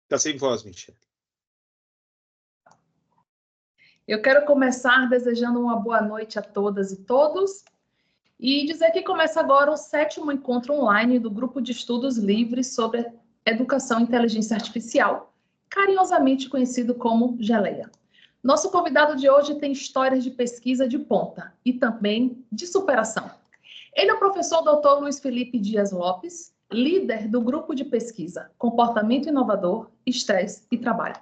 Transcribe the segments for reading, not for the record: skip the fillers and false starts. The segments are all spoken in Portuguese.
Está sem voz, Michele. Eu quero começar desejando uma boa noite a todas e todos e dizer que começa agora o 7º encontro online do Grupo de Estudos Livres sobre Educação e Inteligência Artificial, carinhosamente conhecido como Geleia. Nosso convidado de hoje tem histórias de pesquisa de ponta e também de superação. Ele é o professor Dr. Luiz Felipe Dias Lopes, líder do grupo de pesquisa Comportamento Inovador, Estresse e Trabalho.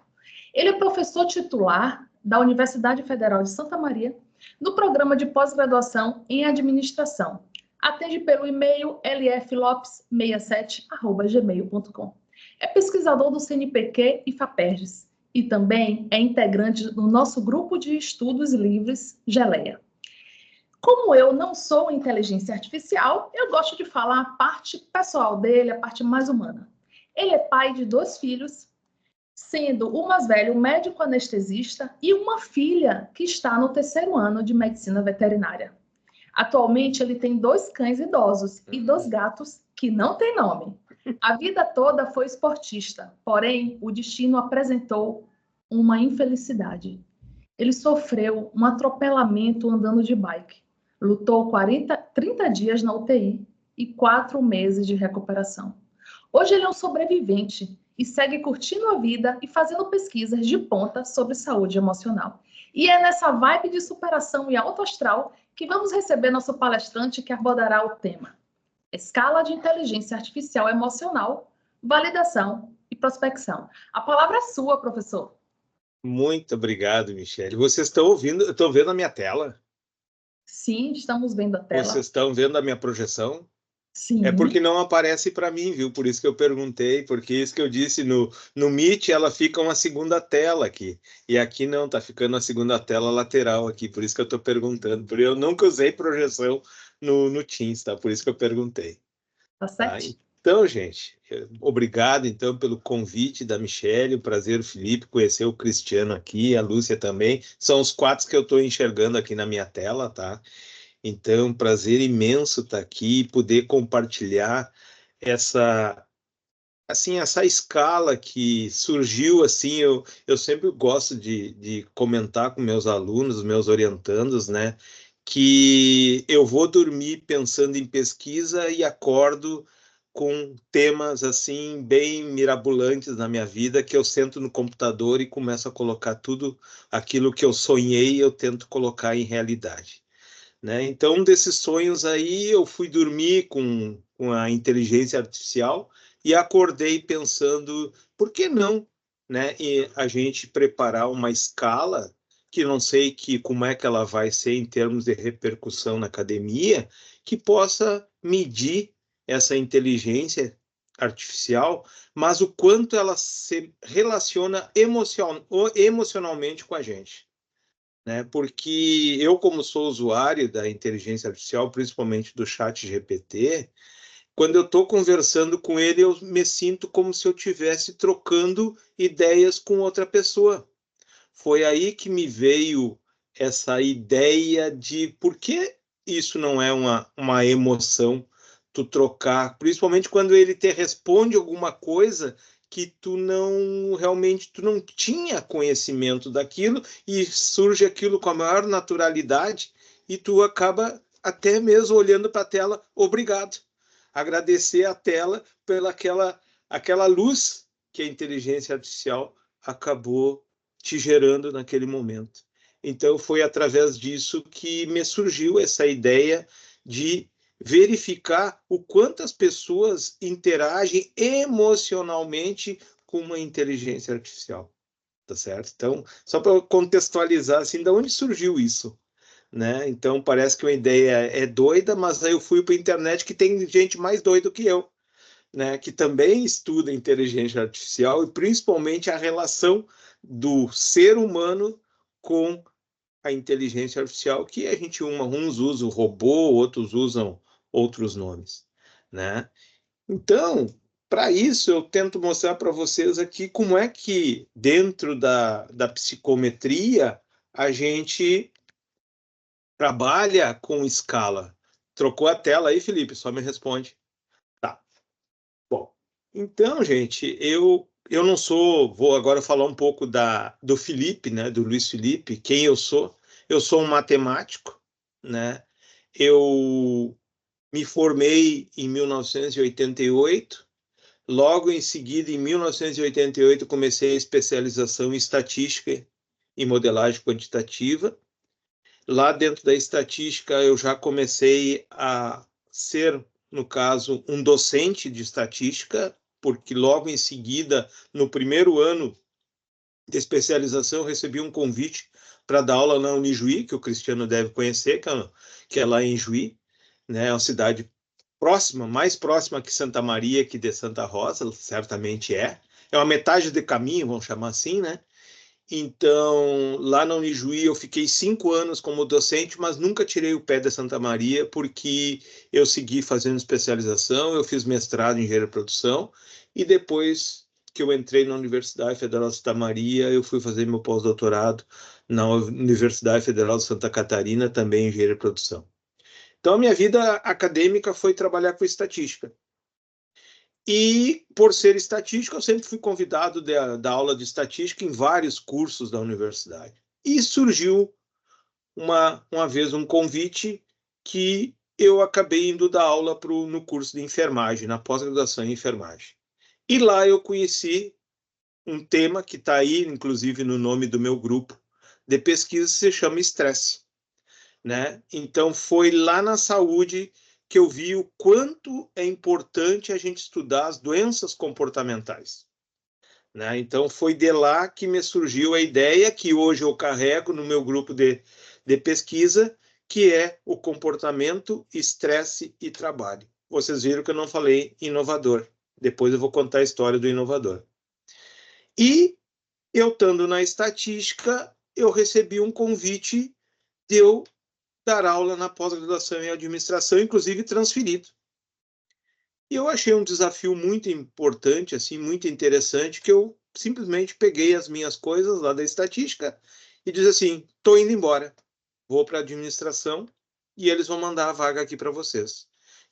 Ele é professor titular da Universidade Federal de Santa Maria, no programa de pós-graduação em administração. Atende pelo e-mail lflopes67@gmail.com. É pesquisador do CNPq e FAPERGS e também é integrante do nosso grupo de estudos livres Geleia. Como eu não sou inteligência artificial, eu gosto de falar a parte pessoal dele, a parte mais humana. Ele é pai de 2 filhos, sendo o mais velho médico anestesista e uma filha que está no 3º ano de medicina veterinária. Atualmente, ele tem 2 cães idosos e 2 gatos que não têm nome. A vida toda foi esportista, porém, o destino apresentou uma infelicidade. Ele sofreu um atropelamento andando de bike. Lutou 30 dias na UTI e 4 meses de recuperação. Hoje ele é um sobrevivente e segue curtindo a vida e fazendo pesquisas de ponta sobre saúde emocional. E é nessa vibe de superação e alto astral que vamos receber nosso palestrante que abordará o tema Escala de Inteligência Artificial Emocional, Validação e Prospecção. A palavra é sua, professor. Muito obrigado, Michele. Vocês estão ouvindo? Estão vendo a minha tela? Sim, estamos vendo a tela. Vocês estão vendo a minha projeção? Sim. É porque não aparece para mim, viu? Por isso que eu perguntei, porque isso que eu disse no Meet, ela fica uma segunda tela aqui. E aqui não, tá ficando a segunda tela lateral aqui, por isso que eu estou perguntando. Porque eu nunca usei projeção no Teams, tá? Por isso que eu perguntei. Tá certo? Tá? Então, gente, obrigado então pelo convite da Michele, o prazer, Felipe, conhecer o Cristiano aqui, a Lúcia também. São os 4 que eu estou enxergando aqui na minha tela, tá? Então, prazer imenso estar aqui e poder compartilhar essa escala que surgiu, assim, eu sempre gosto de comentar com meus alunos, meus orientandos, né, que eu vou dormir pensando em pesquisa e acordo com temas, assim, bem mirabolantes na minha vida, que eu sento no computador e começo a colocar tudo aquilo que eu sonhei, eu tento colocar em realidade. Né? Então, um desses sonhos aí, eu fui dormir com a inteligência artificial e acordei pensando, por que não, né? E a gente preparar uma escala, que não sei como é que ela vai ser em termos de repercussão na academia, que possa medir essa inteligência artificial, mas o quanto ela se relaciona emocionalmente com a gente. Né? Porque eu, como sou usuário da inteligência artificial, principalmente do chat GPT, quando eu estou conversando com ele, eu me sinto como se eu estivesse trocando ideias com outra pessoa. Foi aí que me veio essa ideia de por que isso não é uma emoção, tu trocar, principalmente quando ele te responde alguma coisa que tu não tinha conhecimento daquilo e surge aquilo com a maior naturalidade e tu acaba até mesmo olhando para a tela, obrigado. Agradecer a tela pela aquela luz que a inteligência artificial acabou te gerando naquele momento. Então, foi através disso que me surgiu essa ideia de verificar o quanto as pessoas interagem emocionalmente com uma inteligência artificial, tá certo? Então, só para contextualizar, assim, de onde surgiu isso, né? Então, parece que uma ideia é doida, mas aí eu fui para a internet que tem gente mais doida que eu, né, que também estuda inteligência artificial e principalmente a relação do ser humano com a inteligência artificial, que a gente uns usam robô, outros usam outros nomes, né? Então, para isso, eu tento mostrar para vocês aqui como é que dentro da psicometria a gente trabalha com escala. Trocou a tela aí, Felipe? Só me responde. Tá. Bom, então, gente, eu eu não sou, vou agora falar um pouco do Felipe, né, do Luiz Felipe, quem eu sou. Eu sou um matemático, né? Eu me formei em 1988. Logo em seguida, em 1988, comecei a especialização em estatística e modelagem quantitativa. Lá dentro da estatística, eu já comecei a ser, no caso, um docente de estatística, porque logo em seguida, no primeiro ano de especialização, eu recebi um convite para dar aula na Unijuí, que o Cristiano deve conhecer, que é lá em Juí, né? É uma cidade próxima, mais próxima que Santa Maria, que de Santa Rosa, certamente é. É uma metade de caminho, vamos chamar assim, né? Então, lá na Unijuí, eu fiquei 5 anos como docente, mas nunca tirei o pé da Santa Maria, porque eu segui fazendo especialização, eu fiz mestrado em engenharia de produção, e depois que eu entrei na Universidade Federal de Santa Maria, eu fui fazer meu pós-doutorado na Universidade Federal de Santa Catarina, também em engenharia de produção. Então, a minha vida acadêmica foi trabalhar com estatística. E, por ser estatístico, eu sempre fui convidado da aula de estatística em vários cursos da universidade. E surgiu uma vez um convite que eu acabei indo dar aula no curso de enfermagem, na pós-graduação em enfermagem. E lá eu conheci um tema que está aí, inclusive, no nome do meu grupo de pesquisa, se chama estresse, né? Então, foi lá na saúde que eu vi o quanto é importante a gente estudar as doenças comportamentais, né? Então, foi de lá que me surgiu a ideia que hoje eu carrego no meu grupo de pesquisa, que é o comportamento, estresse e trabalho. Vocês viram que eu não falei inovador. Depois eu vou contar a história do inovador. E eu, estando na estatística, eu recebi um convite de eu dar aula na pós-graduação em administração, inclusive transferido. E eu achei um desafio muito importante, assim, muito interessante, que eu simplesmente peguei as minhas coisas lá da estatística e disse assim, estou indo embora, vou para a administração e eles vão mandar a vaga aqui para vocês.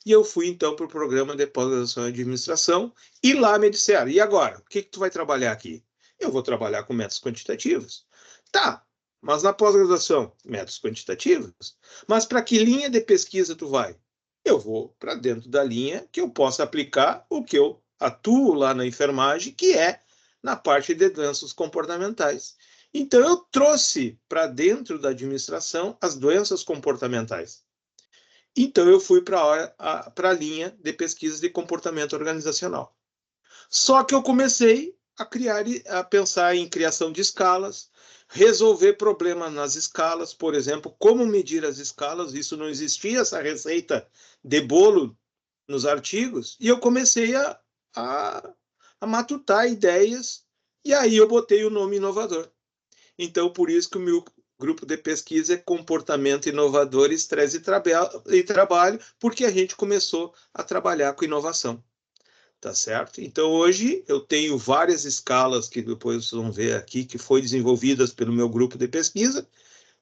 E eu fui, então, para o programa de pós-graduação em administração e lá me disseram, e agora, o que tu vai trabalhar aqui? Eu vou trabalhar com métodos quantitativos. Tá, mas na pós-graduação, métodos quantitativos. Mas para que linha de pesquisa tu vai? Eu vou para dentro da linha que eu possa aplicar o que eu atuo lá na enfermagem, que é na parte de doenças comportamentais. Então, eu trouxe para dentro da administração as doenças comportamentais. Então, eu fui para a linha de pesquisa de comportamento organizacional. Só que eu comecei a pensar em criação de escalas, resolver problemas nas escalas, por exemplo, como medir as escalas, isso não existia, essa receita de bolo nos artigos, e eu comecei a matutar ideias, e aí eu botei o nome inovador. Então, por isso que o meu grupo de pesquisa é comportamento inovador, estresse e trabalho, porque a gente começou a trabalhar com inovação. Tá certo? Então, hoje eu tenho várias escalas que depois vocês vão ver aqui, que foi desenvolvidas pelo meu grupo de pesquisa,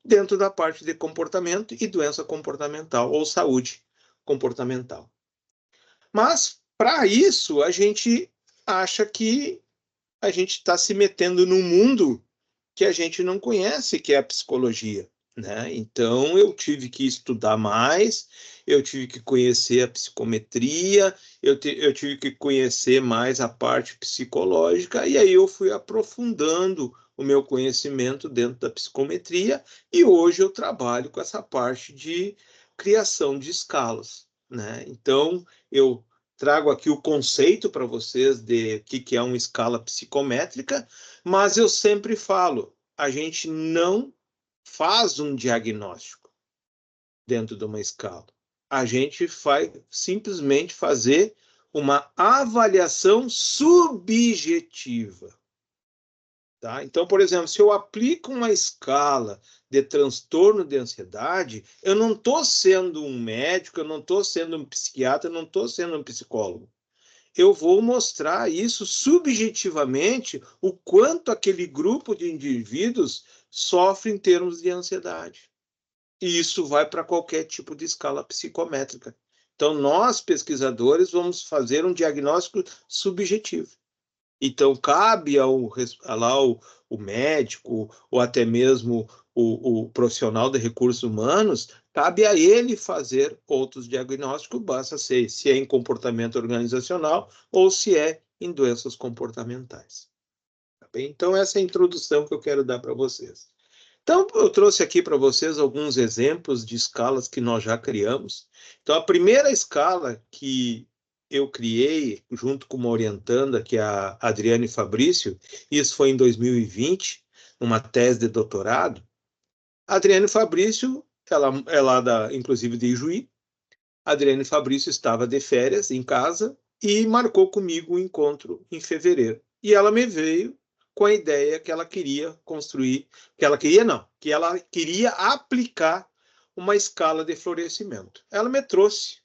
dentro da parte de comportamento e doença comportamental, ou saúde comportamental. Mas, para isso, a gente acha que a gente está se metendo num mundo que a gente não conhece, que é a psicologia, né? Então, eu tive que estudar mais, eu tive que conhecer a psicometria, eu tive que conhecer mais a parte psicológica, e aí eu fui aprofundando o meu conhecimento dentro da psicometria, e hoje eu trabalho com essa parte de criação de escalas, né? Então, eu trago aqui o conceito para vocês de o que é uma escala psicométrica, mas eu sempre falo, a gente não faz um diagnóstico dentro de uma escala. A gente vai simplesmente fazer uma avaliação subjetiva. Tá? Então, por exemplo, se eu aplico uma escala de transtorno de ansiedade, eu não estou sendo um médico, eu não estou sendo um psiquiatra, eu não estou sendo um psicólogo. Eu vou mostrar isso subjetivamente, o quanto aquele grupo de indivíduos sofre em termos de ansiedade. E isso vai para qualquer tipo de escala psicométrica. Então, nós, pesquisadores, vamos fazer um diagnóstico subjetivo. Então, cabe o médico, ou até mesmo o profissional de recursos humanos, cabe a ele fazer outros diagnósticos, basta ser se é em comportamento organizacional ou se é em doenças comportamentais. Tá bem? Então, essa é a introdução que eu quero dar para vocês. Então, eu trouxe aqui para vocês alguns exemplos de escalas que nós já criamos. Então, a primeira escala que eu criei, junto com uma orientanda, que é a Adriane Fabrício, isso foi em 2020, numa tese de doutorado. A Adriane Fabrício, ela é lá, inclusive, de Ijuí. A Adriane Fabrício estava de férias em casa e marcou comigo um encontro em fevereiro. E ela me veio com a ideia que ela queria construir, que ela queria não, que ela queria aplicar uma escala de florescimento. Ela me trouxe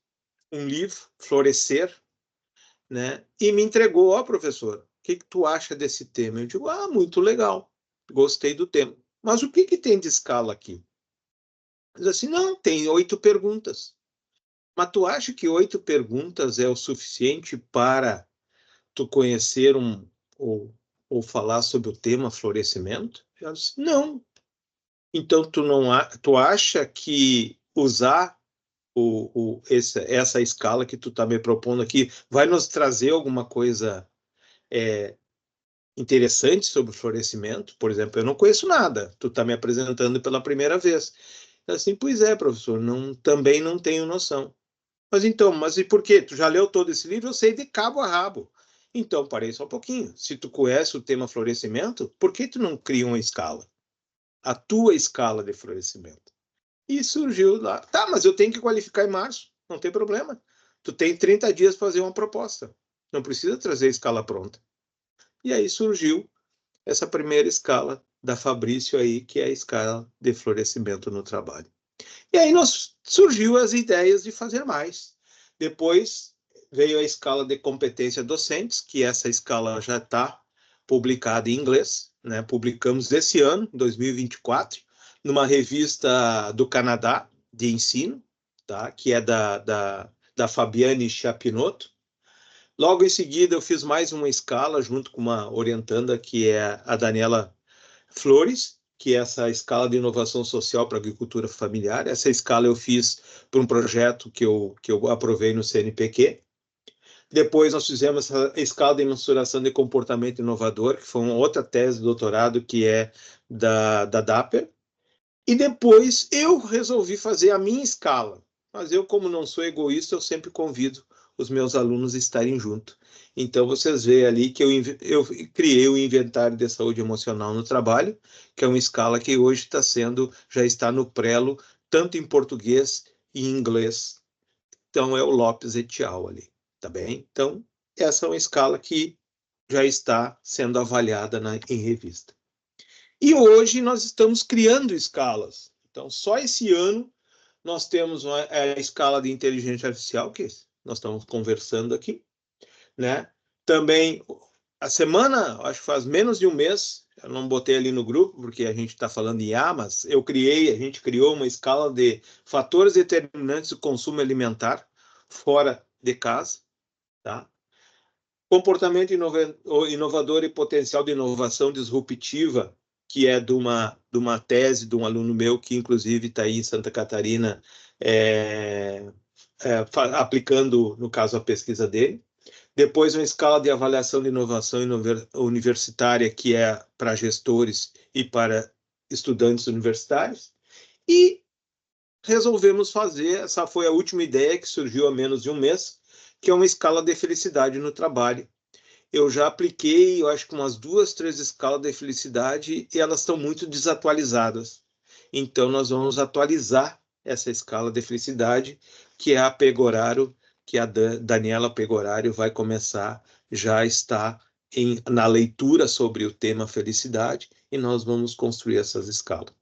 um livro, Florescer, né? E me entregou, ó, professor, o que tu acha desse tema? Eu digo, muito legal, gostei do tema. Mas o que tem de escala aqui? Diz assim, não, tem 8 perguntas. Mas tu acha que 8 perguntas é o suficiente para tu conhecer ou falar sobre o tema florescimento? Eu disse, não. Então tu acha que usar essa escala que tu está me propondo aqui vai nos trazer alguma coisa interessante sobre o florescimento? Por exemplo, eu não conheço nada. Tu está me apresentando pela primeira vez. Assim, pois é, professor, também não tenho noção. Mas e por quê? Tu já leu todo esse livro? Eu sei de cabo a rabo. Então, parei só um pouquinho. Se tu conhece o tema florescimento, por que tu não cria uma escala? A tua escala de florescimento. E surgiu lá. Tá, mas eu tenho que qualificar em março. Não tem problema. Tu tem 30 dias para fazer uma proposta. Não precisa trazer a escala pronta. E aí surgiu essa primeira escala da Fabrício aí, que é a escala de florescimento no trabalho. E aí surgiu as ideias de fazer mais. Depois veio a escala de competência docentes, que essa escala já está publicada em inglês, né? Publicamos esse ano, 2024, numa revista do Canadá de ensino, tá? Que é da Fabiane Chapinotto. Logo em seguida, eu fiz mais uma escala junto com uma orientanda, que é a Daniela Flores, que é essa escala de inovação social para a agricultura familiar. Essa escala eu fiz para um projeto que eu aprovei no CNPq. Depois nós fizemos essa escala de mensuração de comportamento inovador, que foi uma outra tese de doutorado, que é da DAPER. E depois eu resolvi fazer a minha escala. Mas eu, como não sou egoísta, eu sempre convido os meus alunos a estarem junto. Então, vocês veem ali que eu criei o inventário de saúde emocional no trabalho, que é uma escala que hoje já está no Prelo, tanto em português e em inglês. Então, é o Lopes et al. Ali, tá bem? Então, essa é uma escala que já está sendo avaliada em revista. E hoje nós estamos criando escalas. Então, só esse ano nós temos a escala de inteligência artificial, que nós estamos conversando aqui, né? Também, a semana, acho que faz menos de um mês, eu não botei ali no grupo, porque a gente está falando em IA, mas a gente criou uma escala de fatores determinantes do consumo alimentar fora de casa, tá? Comportamento inovador e potencial de inovação disruptiva, que é de uma tese de um aluno meu, que inclusive está aí em Santa Catarina, aplicando, no caso, a pesquisa dele. Depois, uma escala de avaliação de inovação universitária, que é para gestores e para estudantes universitários. E resolvemos fazer, essa foi a última ideia que surgiu há menos de um mês, que é uma escala de felicidade no trabalho. Eu já apliquei, eu acho que umas 2, 3 escalas de felicidade e elas estão muito desatualizadas. Então, nós vamos atualizar essa escala de felicidade, que é a Pegoraro, que a Daniela Pegoraro vai começar, já está na leitura sobre o tema felicidade, e nós vamos construir essas escalas.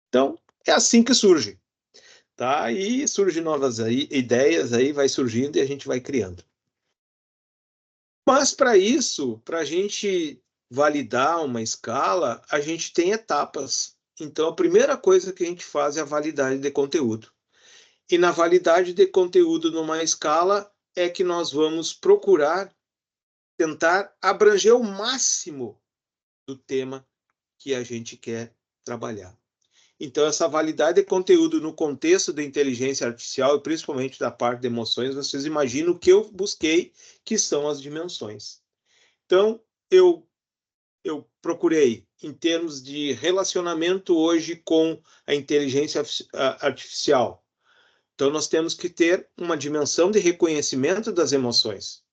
Então, é assim que surge. Tá? E surgem novas ideias, aí vai surgindo e a gente vai criando. Mas para isso, para a gente validar uma escala, a gente tem etapas. Então, a primeira coisa que a gente faz é a validade de conteúdo. E na validade de conteúdo numa escala é que nós vamos procurar tentar abranger o máximo do tema que a gente quer trabalhar. Então, essa validade de conteúdo no contexto da inteligência artificial, e principalmente da parte de emoções, vocês imaginam o que eu busquei, que são as dimensões. Então, eu procurei, em termos de relacionamento hoje com a inteligência artificial. Então, nós temos que ter uma dimensão de reconhecimento das emoções.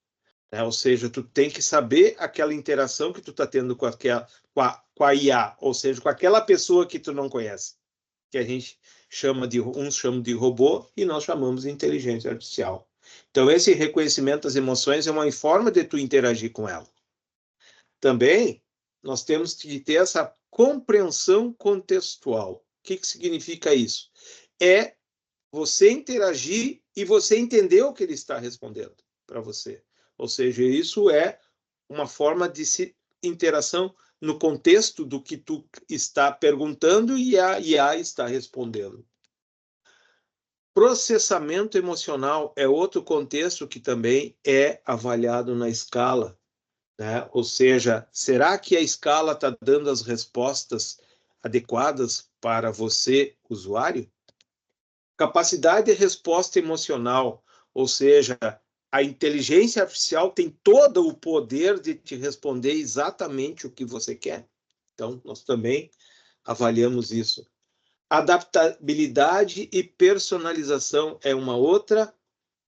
Né? Ou seja, tu tem que saber aquela interação que tu está tendo com a IA, ou seja, com aquela pessoa que tu não conhece, que a gente uns chamam de robô e nós chamamos de inteligência artificial. Então, esse reconhecimento das emoções é uma forma de tu interagir com ela. Também, nós temos que ter essa compreensão contextual. O que significa isso? É você interagir e você entender o que ele está respondendo para você. Ou seja, isso é uma forma de interação no contexto do que tu está perguntando e a IA está respondendo. Processamento emocional é outro contexto que também é avaliado na escala, né? Ou seja, será que a escala está dando as respostas adequadas para você, usuário? Capacidade de resposta emocional, ou seja, a inteligência artificial tem todo o poder de te responder exatamente o que você quer. Então, nós também avaliamos isso. Adaptabilidade e personalização é uma outra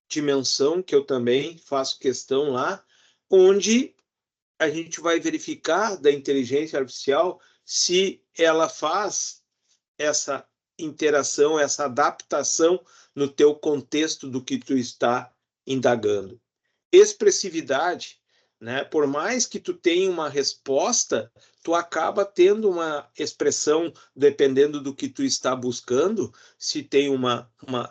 dimensão que eu também faço questão lá, onde a gente vai verificar da inteligência artificial se ela faz essa interação, essa adaptação no teu contexto do que tu está indagando. Expressividade, né? Por mais que tu tenha uma resposta, tu acaba tendo uma expressão dependendo do que tu está buscando, se tem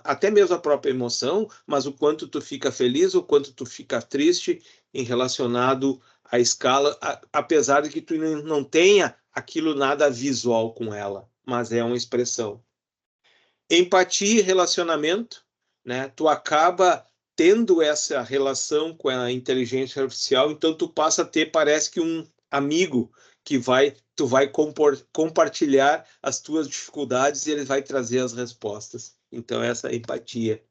até mesmo a própria emoção, mas o quanto tu fica feliz, o quanto tu fica triste em relacionado à escala, apesar de que tu não tenha aquilo nada visual com ela, mas é uma expressão. Empatia e relacionamento, né? Tu acaba tendo essa relação com a inteligência artificial, então tu passa a ter, parece que um amigo que tu vai compartilhar as tuas dificuldades e ele vai trazer as respostas. Então, essa é empatia.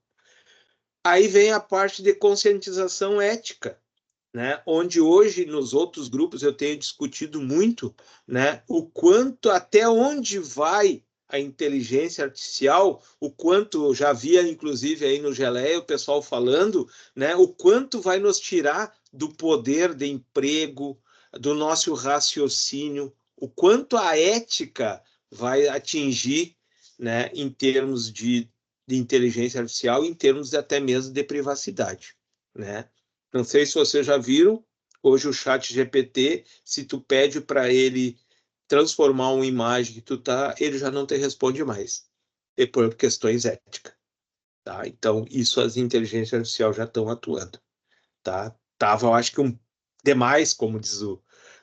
Aí vem a parte de conscientização ética, né? Onde hoje, nos outros grupos, eu tenho discutido muito, né? O quanto, até onde vai a inteligência artificial, o quanto, eu já via, inclusive, aí no Geleia, o pessoal falando, né? O quanto vai nos tirar do poder de emprego, do nosso raciocínio, o quanto a ética vai atingir, né? Em termos de inteligência artificial, em termos até mesmo de privacidade, né? Não sei se vocês já viram, hoje o chat GPT, se tu pede para ele transformar uma imagem que tu tá, ele já não te responde mais, e por questões éticas, tá? Então, isso as inteligências artificiais já estão atuando, tá? Tava, eu acho que demais, como diz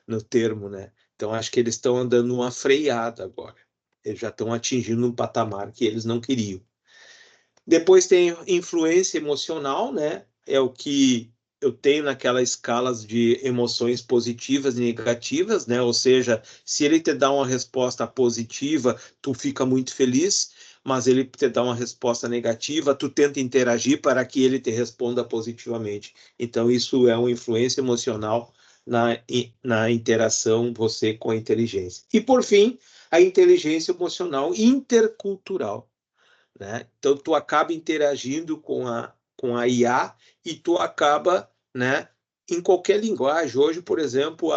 no termo, né? Então, acho que eles estão andando uma freada agora. Eles já estão atingindo um patamar que eles não queriam. Depois tem influência emocional, né? É o que eu tenho naquelas escalas de emoções positivas e negativas, né? Ou seja, se ele te dá uma resposta positiva, tu fica muito feliz, mas ele te dá uma resposta negativa, tu tenta interagir para que ele te responda positivamente. Então, isso é uma influência emocional na interação você com a inteligência. E, por fim, a inteligência emocional intercultural, né? Então, tu acaba interagindo com a IA e tu acaba, né, em qualquer linguagem. Hoje, por exemplo,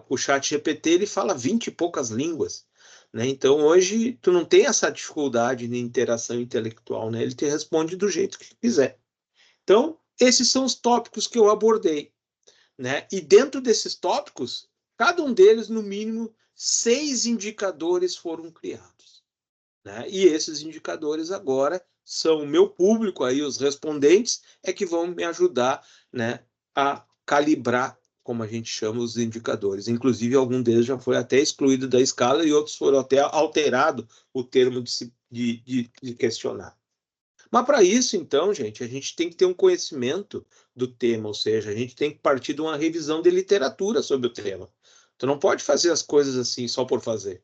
o chat GPT ele fala 20 e poucas línguas, né? Então, hoje, tu não tem essa dificuldade de interação intelectual, né? Ele te responde do jeito que quiser. Então, esses são os tópicos que eu abordei, né? E dentro desses tópicos, cada um deles, no mínimo, 6 indicadores foram criados, né? E esses indicadores agora são o meu público, aí os respondentes é que vão me ajudar, né, a calibrar, como a gente chama, os indicadores. Inclusive, algum deles já foi até excluído da escala e outros foram até alterado o termo de questionar. Mas para isso, então, gente, a gente tem que ter um conhecimento do tema, ou seja, a gente tem que partir de uma revisão de literatura sobre o tema. Tu não pode fazer as coisas assim só por fazer,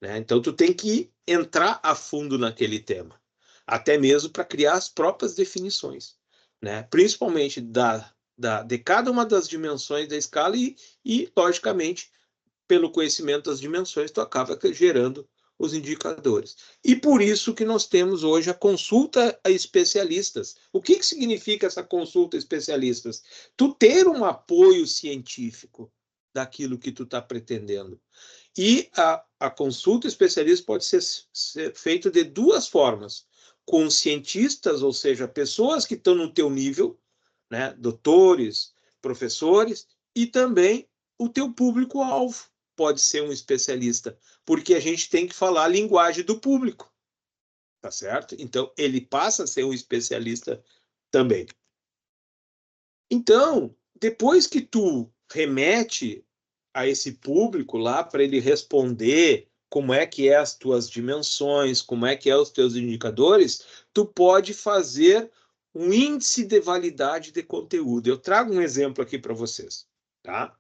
né? Então, tu tem que entrar a fundo naquele tema, até mesmo para criar as próprias definições, né? Principalmente de cada uma das dimensões da escala logicamente, pelo conhecimento das dimensões, tu acaba gerando os indicadores. E por isso que nós temos hoje a consulta a especialistas. O que significa essa consulta a especialistas? Tu ter um apoio científico daquilo que tu está pretendendo. E a consulta especialista pode ser feita de duas formas. Com cientistas, ou seja, pessoas que estão no teu nível, né, doutores, professores, e também o teu público-alvo pode ser um especialista, porque a gente tem que falar a linguagem do público, tá certo? Então, ele passa a ser um especialista também. Então, depois que tu remete a esse público lá para ele responder como é que é as tuas dimensões, como é que é os teus indicadores, tu pode fazer um índice de validade de conteúdo. Eu trago um exemplo aqui para vocês, tá?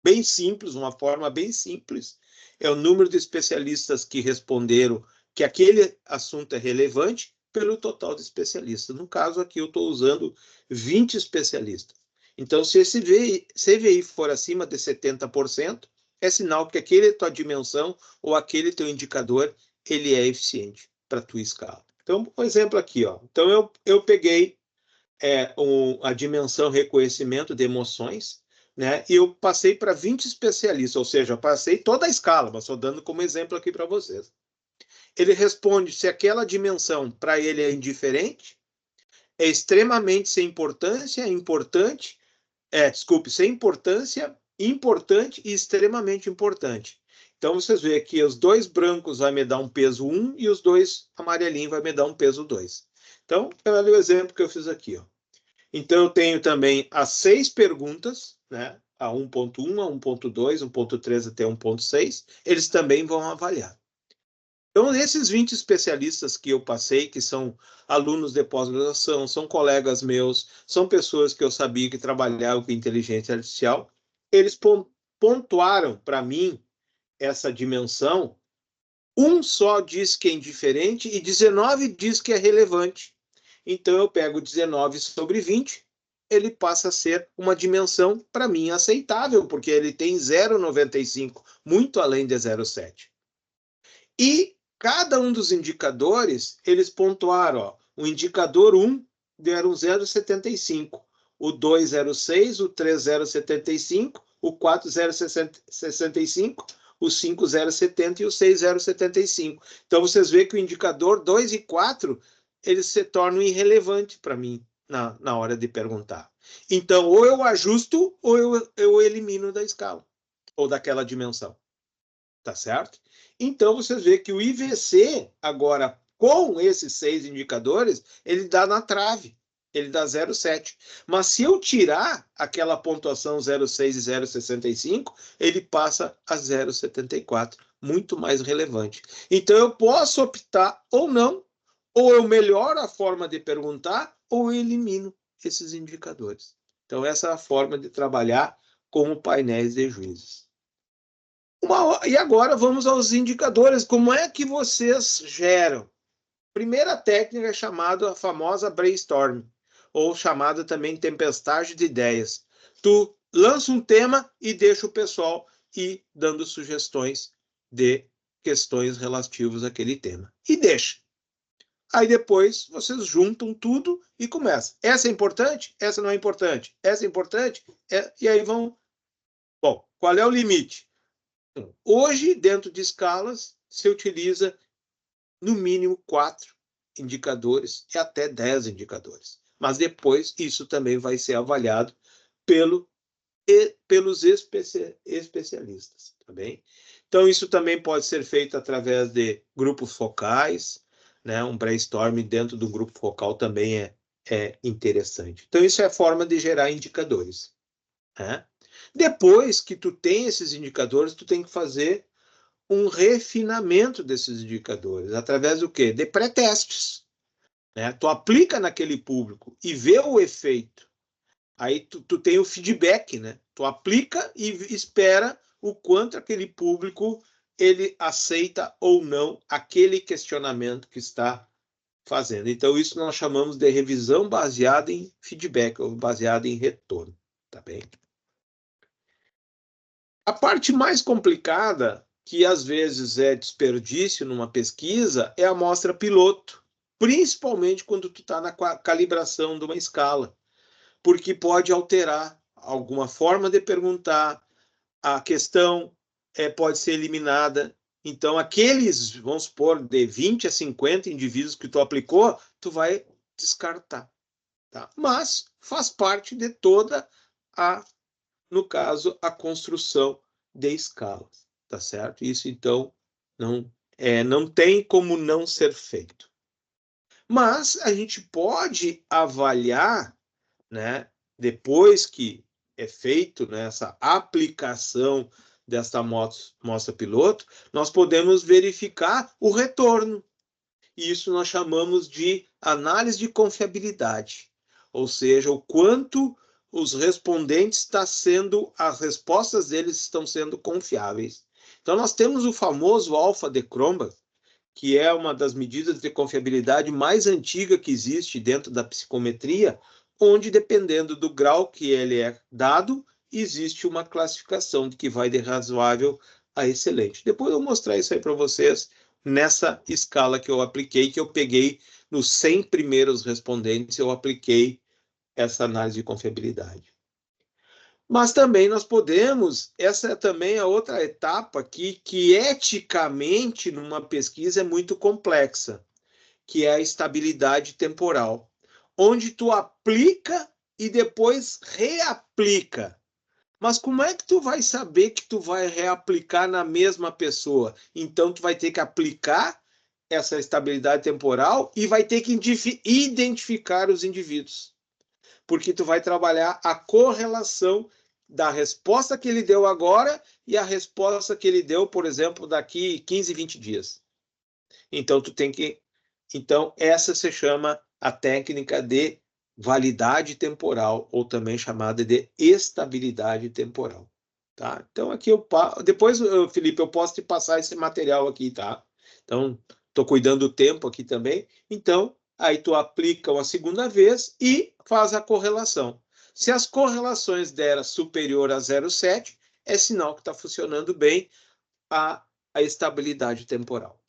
Bem simples, uma forma bem simples. É o número de especialistas que responderam que aquele assunto é relevante pelo total de especialistas. No caso aqui, eu estou usando 20 especialistas. Então, se esse CVI for acima de 70%, é sinal que aquele tua dimensão ou aquele teu indicador, ele é eficiente para a tua escala. Então, um exemplo aqui, ó. Então, eu peguei a dimensão reconhecimento de emoções, né? E eu passei para 20 especialistas, ou seja, eu passei toda a escala, mas estou dando como exemplo aqui para vocês. Ele responde se aquela dimensão para ele é indiferente, é extremamente sem importância, importante, sem importância, importante e extremamente importante. Então, vocês veem que os dois brancos vai me dar um peso 1 e os dois amarelinhos vai me dar um peso 2. Então, olha o exemplo que eu fiz aqui, ó. Então, eu tenho também as 6 perguntas, né? A 1.1, a 1.2, 1.3 até 1.6, eles também vão avaliar. Então, esses 20 especialistas que eu passei, que são alunos de pós-graduação, são colegas meus, são pessoas que eu sabia que trabalhavam com inteligência artificial, eles pontuaram para mim essa dimensão. Um só diz que é indiferente e 19 diz que é relevante. Então, eu pego 19 sobre 20, ele passa a ser uma dimensão, para mim, aceitável, porque ele tem 0,95, muito além de 0,7. E cada um dos indicadores, eles pontuaram, ó, o indicador 1 deram 0,75, o 2, 0,6, o 3, 0,75, o 4, 0,65, o 5, 0,70 e o 6, 0,75. Então, vocês veem que o indicador 2 e 4, eles se tornam irrelevantes para mim na hora de perguntar. Então, ou eu ajusto ou eu elimino da escala, ou daquela dimensão. Tá certo? Então, vocês veem que o IVC, agora, com esses 6 indicadores, ele dá na trave, ele dá 0,7. Mas se eu tirar aquela pontuação 0,6 e 0,65, ele passa a 0,74, muito mais relevante. Então, eu posso optar ou não, ou eu melhoro a forma de perguntar, ou eu elimino esses indicadores. Então, essa é a forma de trabalhar com painéis de juízes. E agora vamos aos indicadores. Como é que vocês geram? Primeira técnica é chamada a famosa brainstorm, ou chamada também tempestade de ideias. Tu lança um tema e deixa o pessoal ir dando sugestões de questões relativas àquele tema. E deixa. Aí depois vocês juntam tudo e começam. Essa é importante? Essa não é importante? Essa é importante? E aí vão... Bom, qual é o limite? Hoje, dentro de escalas, se utiliza no mínimo 4 indicadores e até 10 indicadores. Mas depois isso também vai ser avaliado pelos especialistas, tá bem? Então, isso também pode ser feito através de grupos focais, né? Um brainstorming dentro do grupo focal também é interessante. Então, isso é a forma de gerar indicadores, né? Depois que tu tem esses indicadores, tu tem que fazer um refinamento desses indicadores, através do quê? De pré-testes. né? Tu aplica naquele público e vê o efeito. Aí tu tem o feedback, né? Tu aplica e espera o quanto aquele público ele aceita ou não aquele questionamento que está fazendo. Então, isso nós chamamos de revisão baseada em feedback, ou baseada em retorno, tá bem? A parte mais complicada, que às vezes é desperdício numa pesquisa, é a amostra piloto, principalmente quando tu está na calibração de uma escala, porque pode alterar alguma forma de perguntar, a questão pode ser eliminada. Então, aqueles, vamos supor, de 20 a 50 indivíduos que tu aplicou, tu vai descartar. Tá? Mas faz parte de toda a, no caso, a construção de escalas. Tá certo? Isso, então, não tem como não ser feito. Mas a gente pode avaliar, né, depois que é feito, né, essa aplicação desta amostra piloto, nós podemos verificar o retorno. Isso nós chamamos de análise de confiabilidade, ou seja, o quanto os respondentes está sendo, as respostas deles estão sendo confiáveis. Então nós temos o famoso alfa de Cronbach, que é uma das medidas de confiabilidade mais antiga que existe dentro da psicometria, onde, dependendo do grau que ele é dado, existe uma classificação de que vai de razoável a excelente. Depois eu vou mostrar isso aí para vocês nessa escala que eu apliquei, que eu peguei nos 100 primeiros respondentes, eu apliquei essa análise de confiabilidade. Mas também nós podemos, essa é também a outra etapa aqui, que eticamente numa pesquisa é muito complexa, que é a estabilidade temporal, onde tu aplica e depois reaplica. Mas como é que tu vai saber que tu vai reaplicar na mesma pessoa? Então tu vai ter que aplicar essa estabilidade temporal e vai ter que identificar os indivíduos, porque tu vai trabalhar a correlação da resposta que ele deu agora e a resposta que ele deu, por exemplo, daqui 15, 20 dias. Então, Então, essa se chama a técnica de validade temporal, ou também chamada de estabilidade temporal. Tá? Então, aqui depois, Felipe, eu posso te passar esse material aqui, tá? Então, estou cuidando do tempo aqui também. Então, aí tu aplica uma segunda vez e faz a correlação. Se as correlações deram superior a 0,7, é sinal que está funcionando bem a estabilidade temporal.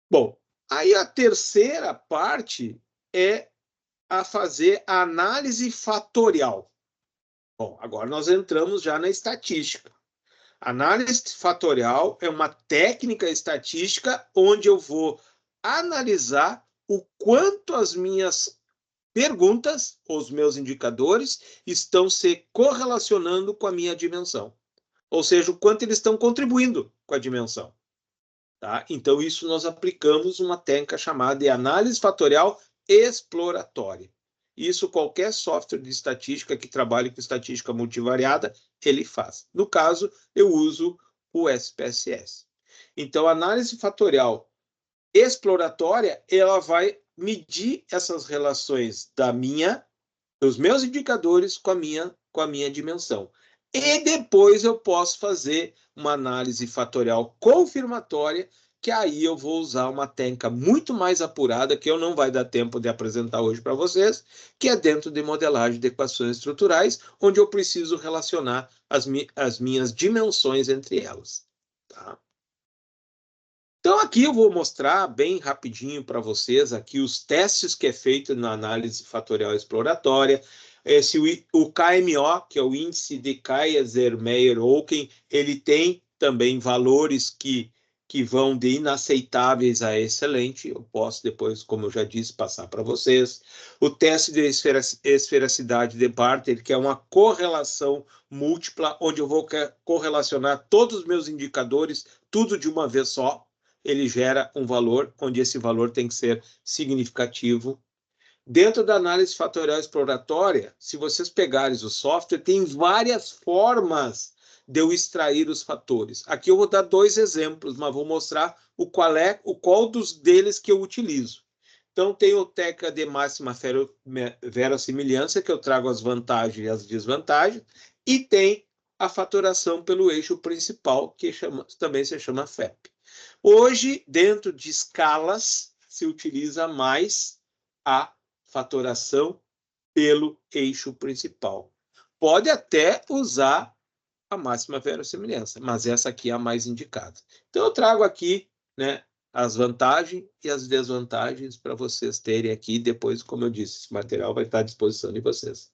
Bom, aí a terceira parte é a fazer a análise fatorial. Bom, agora nós entramos já na estatística. Análise fatorial é uma técnica estatística onde eu vou analisar o quanto as minhas perguntas, os meus indicadores, estão se correlacionando com a minha dimensão. Ou seja, o quanto eles estão contribuindo com a dimensão. Tá? Então, isso nós aplicamos uma técnica chamada de análise fatorial exploratória. Isso qualquer software de estatística que trabalhe com estatística multivariada, ele faz. No caso, eu uso o SPSS. Então, a análise fatorial exploratória, ela vai medir essas relações dos meus indicadores com a minha dimensão. E depois eu posso fazer uma análise fatorial confirmatória, que aí eu vou usar uma técnica muito mais apurada, que eu não vai dar tempo de apresentar hoje para vocês, que é dentro de modelagem de equações estruturais, onde eu preciso relacionar as minhas dimensões entre elas. Tá? Então, aqui eu vou mostrar bem rapidinho para vocês aqui os testes que é feito na análise fatorial exploratória. O KMO, que é o índice de Kaiser-Meyer-Oken, ele tem também valores que vão de inaceitáveis a excelente. Eu posso depois, como eu já disse, passar para vocês. O teste de esfericidade de Barter, que é uma correlação múltipla, onde eu vou correlacionar todos os meus indicadores, tudo de uma vez só. Ele gera um valor, onde esse valor tem que ser significativo. Dentro da análise fatorial exploratória, se vocês pegarem o software, tem várias formas de eu extrair os fatores. Aqui eu vou dar 2 exemplos, mas vou mostrar qual deles que eu utilizo. Então, tem o TECA de máxima verossimilhança, que eu trago as vantagens e as desvantagens, e tem a fatoração pelo eixo principal, que também se chama FEP. Hoje, dentro de escalas, se utiliza mais a fatoração pelo eixo principal. Pode até usar a máxima verossimilhança, mas essa aqui é a mais indicada. Então, eu trago aqui, né, as vantagens e as desvantagens para vocês terem aqui. Depois, como eu disse, esse material vai estar à disposição de vocês.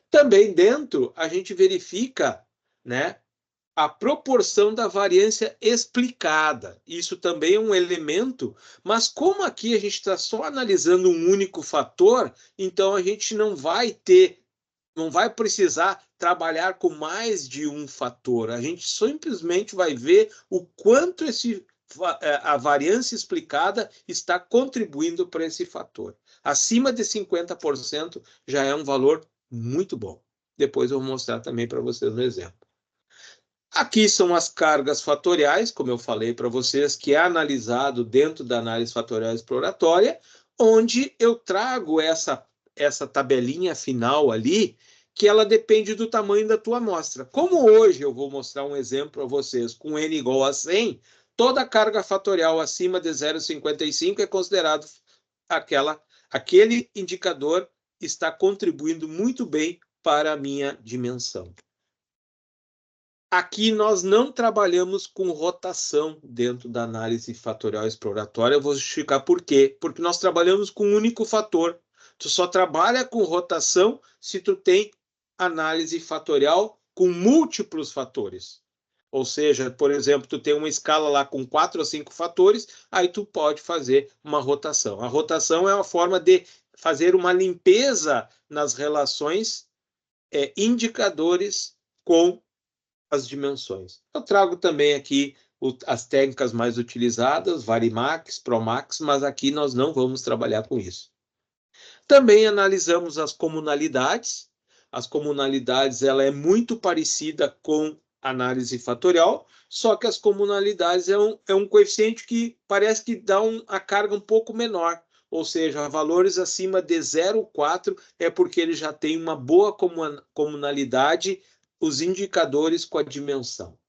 Também dentro, a gente verifica, né, a proporção da variância explicada. Isso também é um elemento, mas como aqui a gente está só analisando um único fator, então a gente não vai precisar trabalhar com mais de um fator. A gente simplesmente vai ver o quanto a variância explicada está contribuindo para esse fator. Acima de 50% já é um valor muito bom. Depois eu vou mostrar também para vocês no exemplo. Aqui são as cargas fatoriais, como eu falei para vocês, que é analisado dentro da análise fatorial exploratória, onde eu trago essa tabelinha final ali, que ela depende do tamanho da tua amostra. Como hoje eu vou mostrar um exemplo para vocês com n igual a 100, toda carga fatorial acima de 0,55 é considerado aquele indicador está contribuindo muito bem para a minha dimensão. Aqui nós não trabalhamos com rotação dentro da análise fatorial exploratória. Eu vou justificar por quê. Porque nós trabalhamos com um único fator. Tu só trabalha com rotação se tu tem análise fatorial com múltiplos fatores. Ou seja, por exemplo, tu tem uma escala lá com 4 ou 5 fatores, aí tu pode fazer uma rotação. A rotação é uma forma de fazer uma limpeza nas relações indicadores com as dimensões. Eu trago também aqui as técnicas mais utilizadas, Varimax, Promax, mas aqui nós não vamos trabalhar com isso. Também analisamos as comunalidades. As comunalidades ela é muito parecida com análise fatorial, só que as comunalidades é um coeficiente que parece que dá a carga um pouco menor, ou seja, valores acima de 0,4 é porque ele já tem uma boa comunalidade, os indicadores com a dimensão.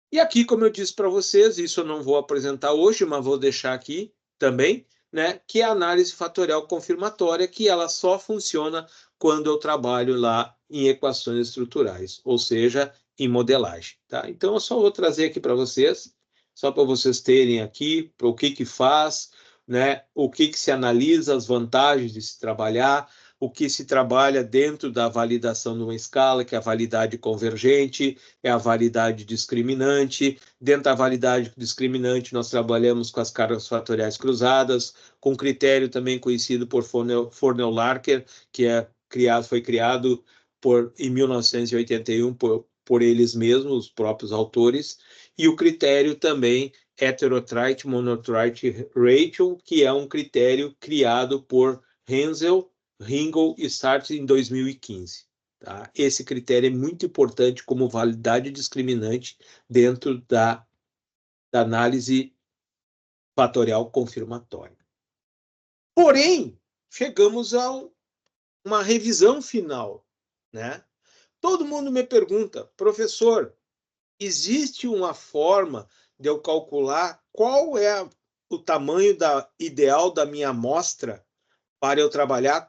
E aqui, como eu disse para vocês, isso eu não vou apresentar hoje, mas vou deixar aqui também, né, que é a análise fatorial confirmatória, que ela só funciona quando eu trabalho lá em equações estruturais, ou seja, em modelagem. Tá? Então, eu só vou trazer aqui para vocês, só para vocês terem aqui o que faz, né, o que se analisa, as vantagens de se trabalhar, o que se trabalha dentro da validação de uma escala, que é a validade convergente, é a validade discriminante. Dentro da validade discriminante, nós trabalhamos com as cargas fatoriais cruzadas, com critério também conhecido por Fornell-Larker, que foi criado em 1981 por eles mesmos, os próprios autores, e o critério também heterotrite monotrite ratio, que é um critério criado por Hensel, Ringel e Sartre em 2015. Tá? Esse critério é muito importante como validade discriminante dentro da análise fatorial confirmatória. Porém, chegamos a uma revisão final, né? Todo mundo me pergunta, professor, existe uma forma de eu calcular qual é o tamanho ideal da minha amostra para eu trabalhar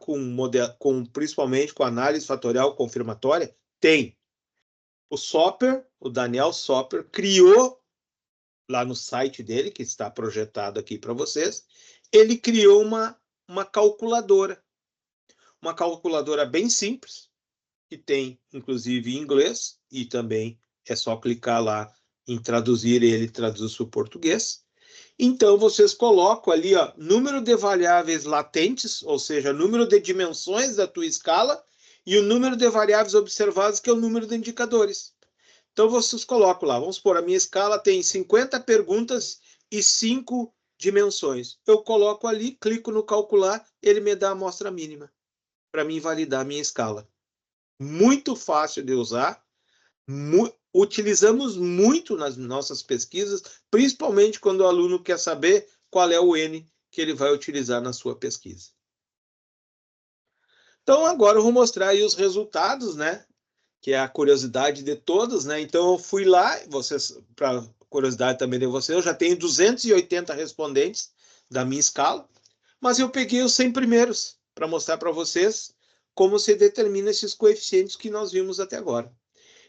principalmente com análise fatorial confirmatória? Tem. O Daniel Sopper, criou lá no site dele, que está projetado aqui para vocês, ele criou uma calculadora. Uma calculadora bem simples, que tem, inclusive, em inglês, e também é só clicar lá em traduzir, ele traduz para o português. Então, vocês colocam ali, ó, número de variáveis latentes, ou seja, número de dimensões da tua escala, e o número de variáveis observadas, que é o número de indicadores. Então, vocês colocam lá, vamos supor, a minha escala tem 50 perguntas e 5 dimensões. Eu coloco ali, clico no calcular, ele me dá a amostra mínima, para mim validar a minha escala. Muito fácil de usar, utilizamos muito nas nossas pesquisas, principalmente quando o aluno quer saber qual é o N que ele vai utilizar na sua pesquisa. Então, agora eu vou mostrar aí os resultados, né? Que é a curiosidade de todos, né? Então, eu fui lá, para curiosidade também de vocês, eu já tenho 280 respondentes da minha escala, mas eu peguei os 100 primeiros para mostrar para vocês como se determina esses coeficientes que nós vimos até agora.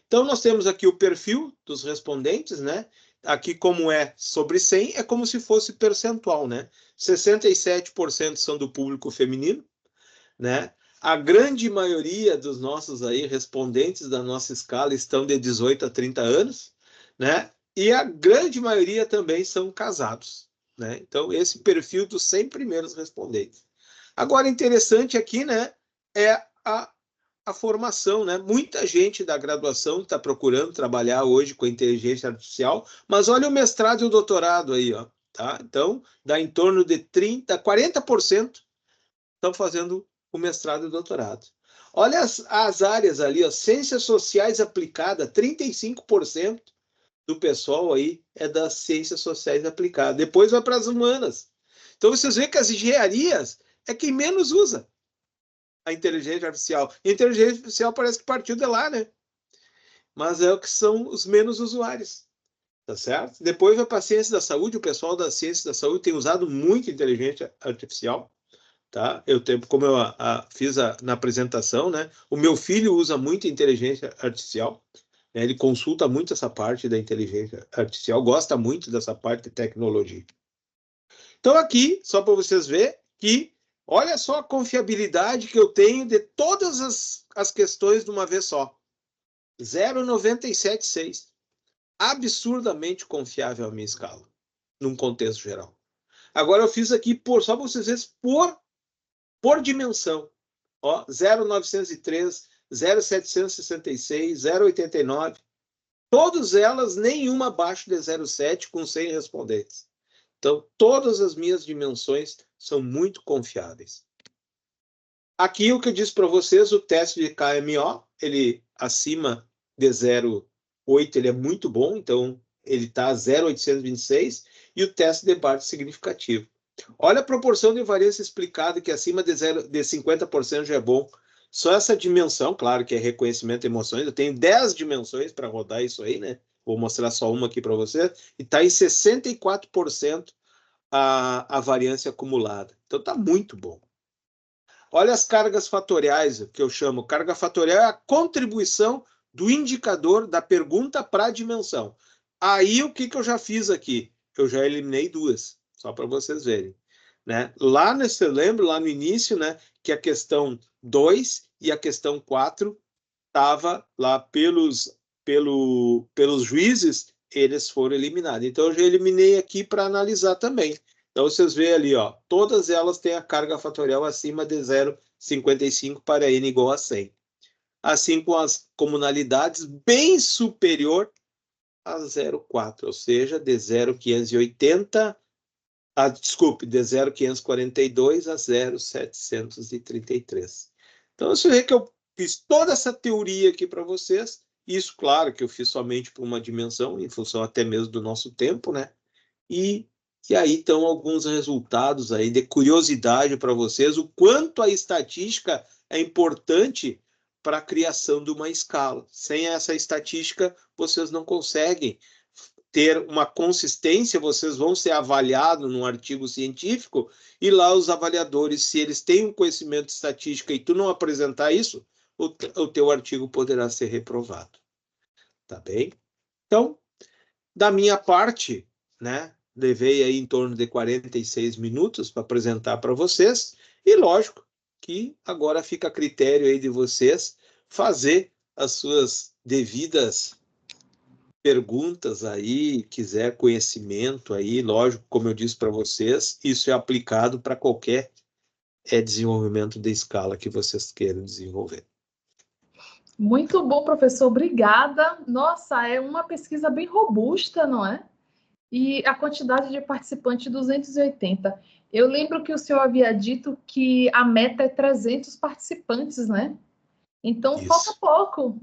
Então, nós temos aqui o perfil dos respondentes, né? Aqui, como é sobre 100, é como se fosse percentual, né? 67% são do público feminino, né? A grande maioria dos nossos aí respondentes da nossa escala estão de 18 a 30 anos, né? E a grande maioria também são casados, né? Então, esse perfil dos 100 primeiros respondentes. Agora, interessante aqui, né, é a formação, né? Muita gente da graduação está procurando trabalhar hoje com inteligência artificial, mas olha o mestrado e o doutorado aí, ó, tá? Então, dá em torno de 40% estão fazendo o mestrado e o doutorado. Olha as áreas ali, ó, ciências sociais aplicadas, 35% do pessoal aí é das ciências sociais aplicadas. Depois vai para as humanas. Então, vocês veem que as engenharias é quem menos usa a inteligência artificial. A inteligência artificial parece que partiu de lá, né? Mas é o que são os menos usuários, tá certo? Depois vai para a ciência da saúde, o pessoal da ciência da saúde tem usado muito inteligência artificial, tá? Como eu fiz na apresentação, né? O meu filho usa muito inteligência artificial, né? Ele consulta muito essa parte da inteligência artificial, gosta muito dessa parte de tecnologia. Então aqui, só para vocês verem que olha só a confiabilidade que eu tenho de todas as questões de uma vez só. 0,976. Absurdamente confiável a minha escala, num contexto geral. Agora eu fiz aqui só para vocês verem por dimensão. Ó, 0,903, 0,766, 0,89. Todas elas, nenhuma abaixo de 0,7, com 100 respondentes. Então, todas as minhas dimensões são muito confiáveis. Aqui, o que eu disse para vocês, o teste de KMO, ele acima de 0,8, ele é muito bom, então ele está 0,826, e o teste de Barth significativo. Olha a proporção de variância explicada, que acima de 50% já é bom. Só essa dimensão, claro que é reconhecimento de emoções, eu tenho 10 dimensões para rodar isso aí, né? Vou mostrar só uma aqui para você. E está em 64% a variância acumulada. Então está muito bom. Olha as cargas fatoriais, que eu chamo. Carga fatorial é a contribuição do indicador da pergunta para a dimensão. Aí o que eu já fiz aqui? Eu já eliminei duas, só para vocês verem. Né? Lá no início, né, que a questão 2 e a questão 4 estava lá pelos juízes, eles foram eliminados. Então, eu já eliminei aqui para analisar também. Então, vocês veem ali, ó, todas elas têm a carga fatorial acima de 0,55 para n igual a 100. Assim com as comunalidades bem superior a 0,4, ou seja, de 0,580, desculpe, de 0,542 a 0,733. Então, você vê que eu fiz toda essa teoria aqui para vocês. Isso, claro, que eu fiz somente por uma dimensão, em função até mesmo do nosso tempo, né? E aí estão alguns resultados aí de curiosidade para vocês, o quanto a estatística é importante para a criação de uma escala. Sem essa estatística, vocês não conseguem ter uma consistência, vocês vão ser avaliados num artigo científico, e lá os avaliadores, se eles têm um conhecimento de estatística e tu não apresentar isso, o teu artigo poderá ser reprovado. Tá bem? Então, da minha parte, né, levei aí em torno de 46 minutos para apresentar para vocês, e lógico que agora fica a critério aí de vocês fazer as suas devidas perguntas aí, quiser conhecimento aí, lógico, como eu disse para vocês, isso é aplicado para qualquer desenvolvimento de escala que vocês queiram desenvolver. Muito bom, professor, obrigada. Nossa, é uma pesquisa bem robusta, não é? E a quantidade de participantes, 280. Eu lembro que o senhor havia dito que a meta é 300 participantes, né? Então, falta Isso. pouco.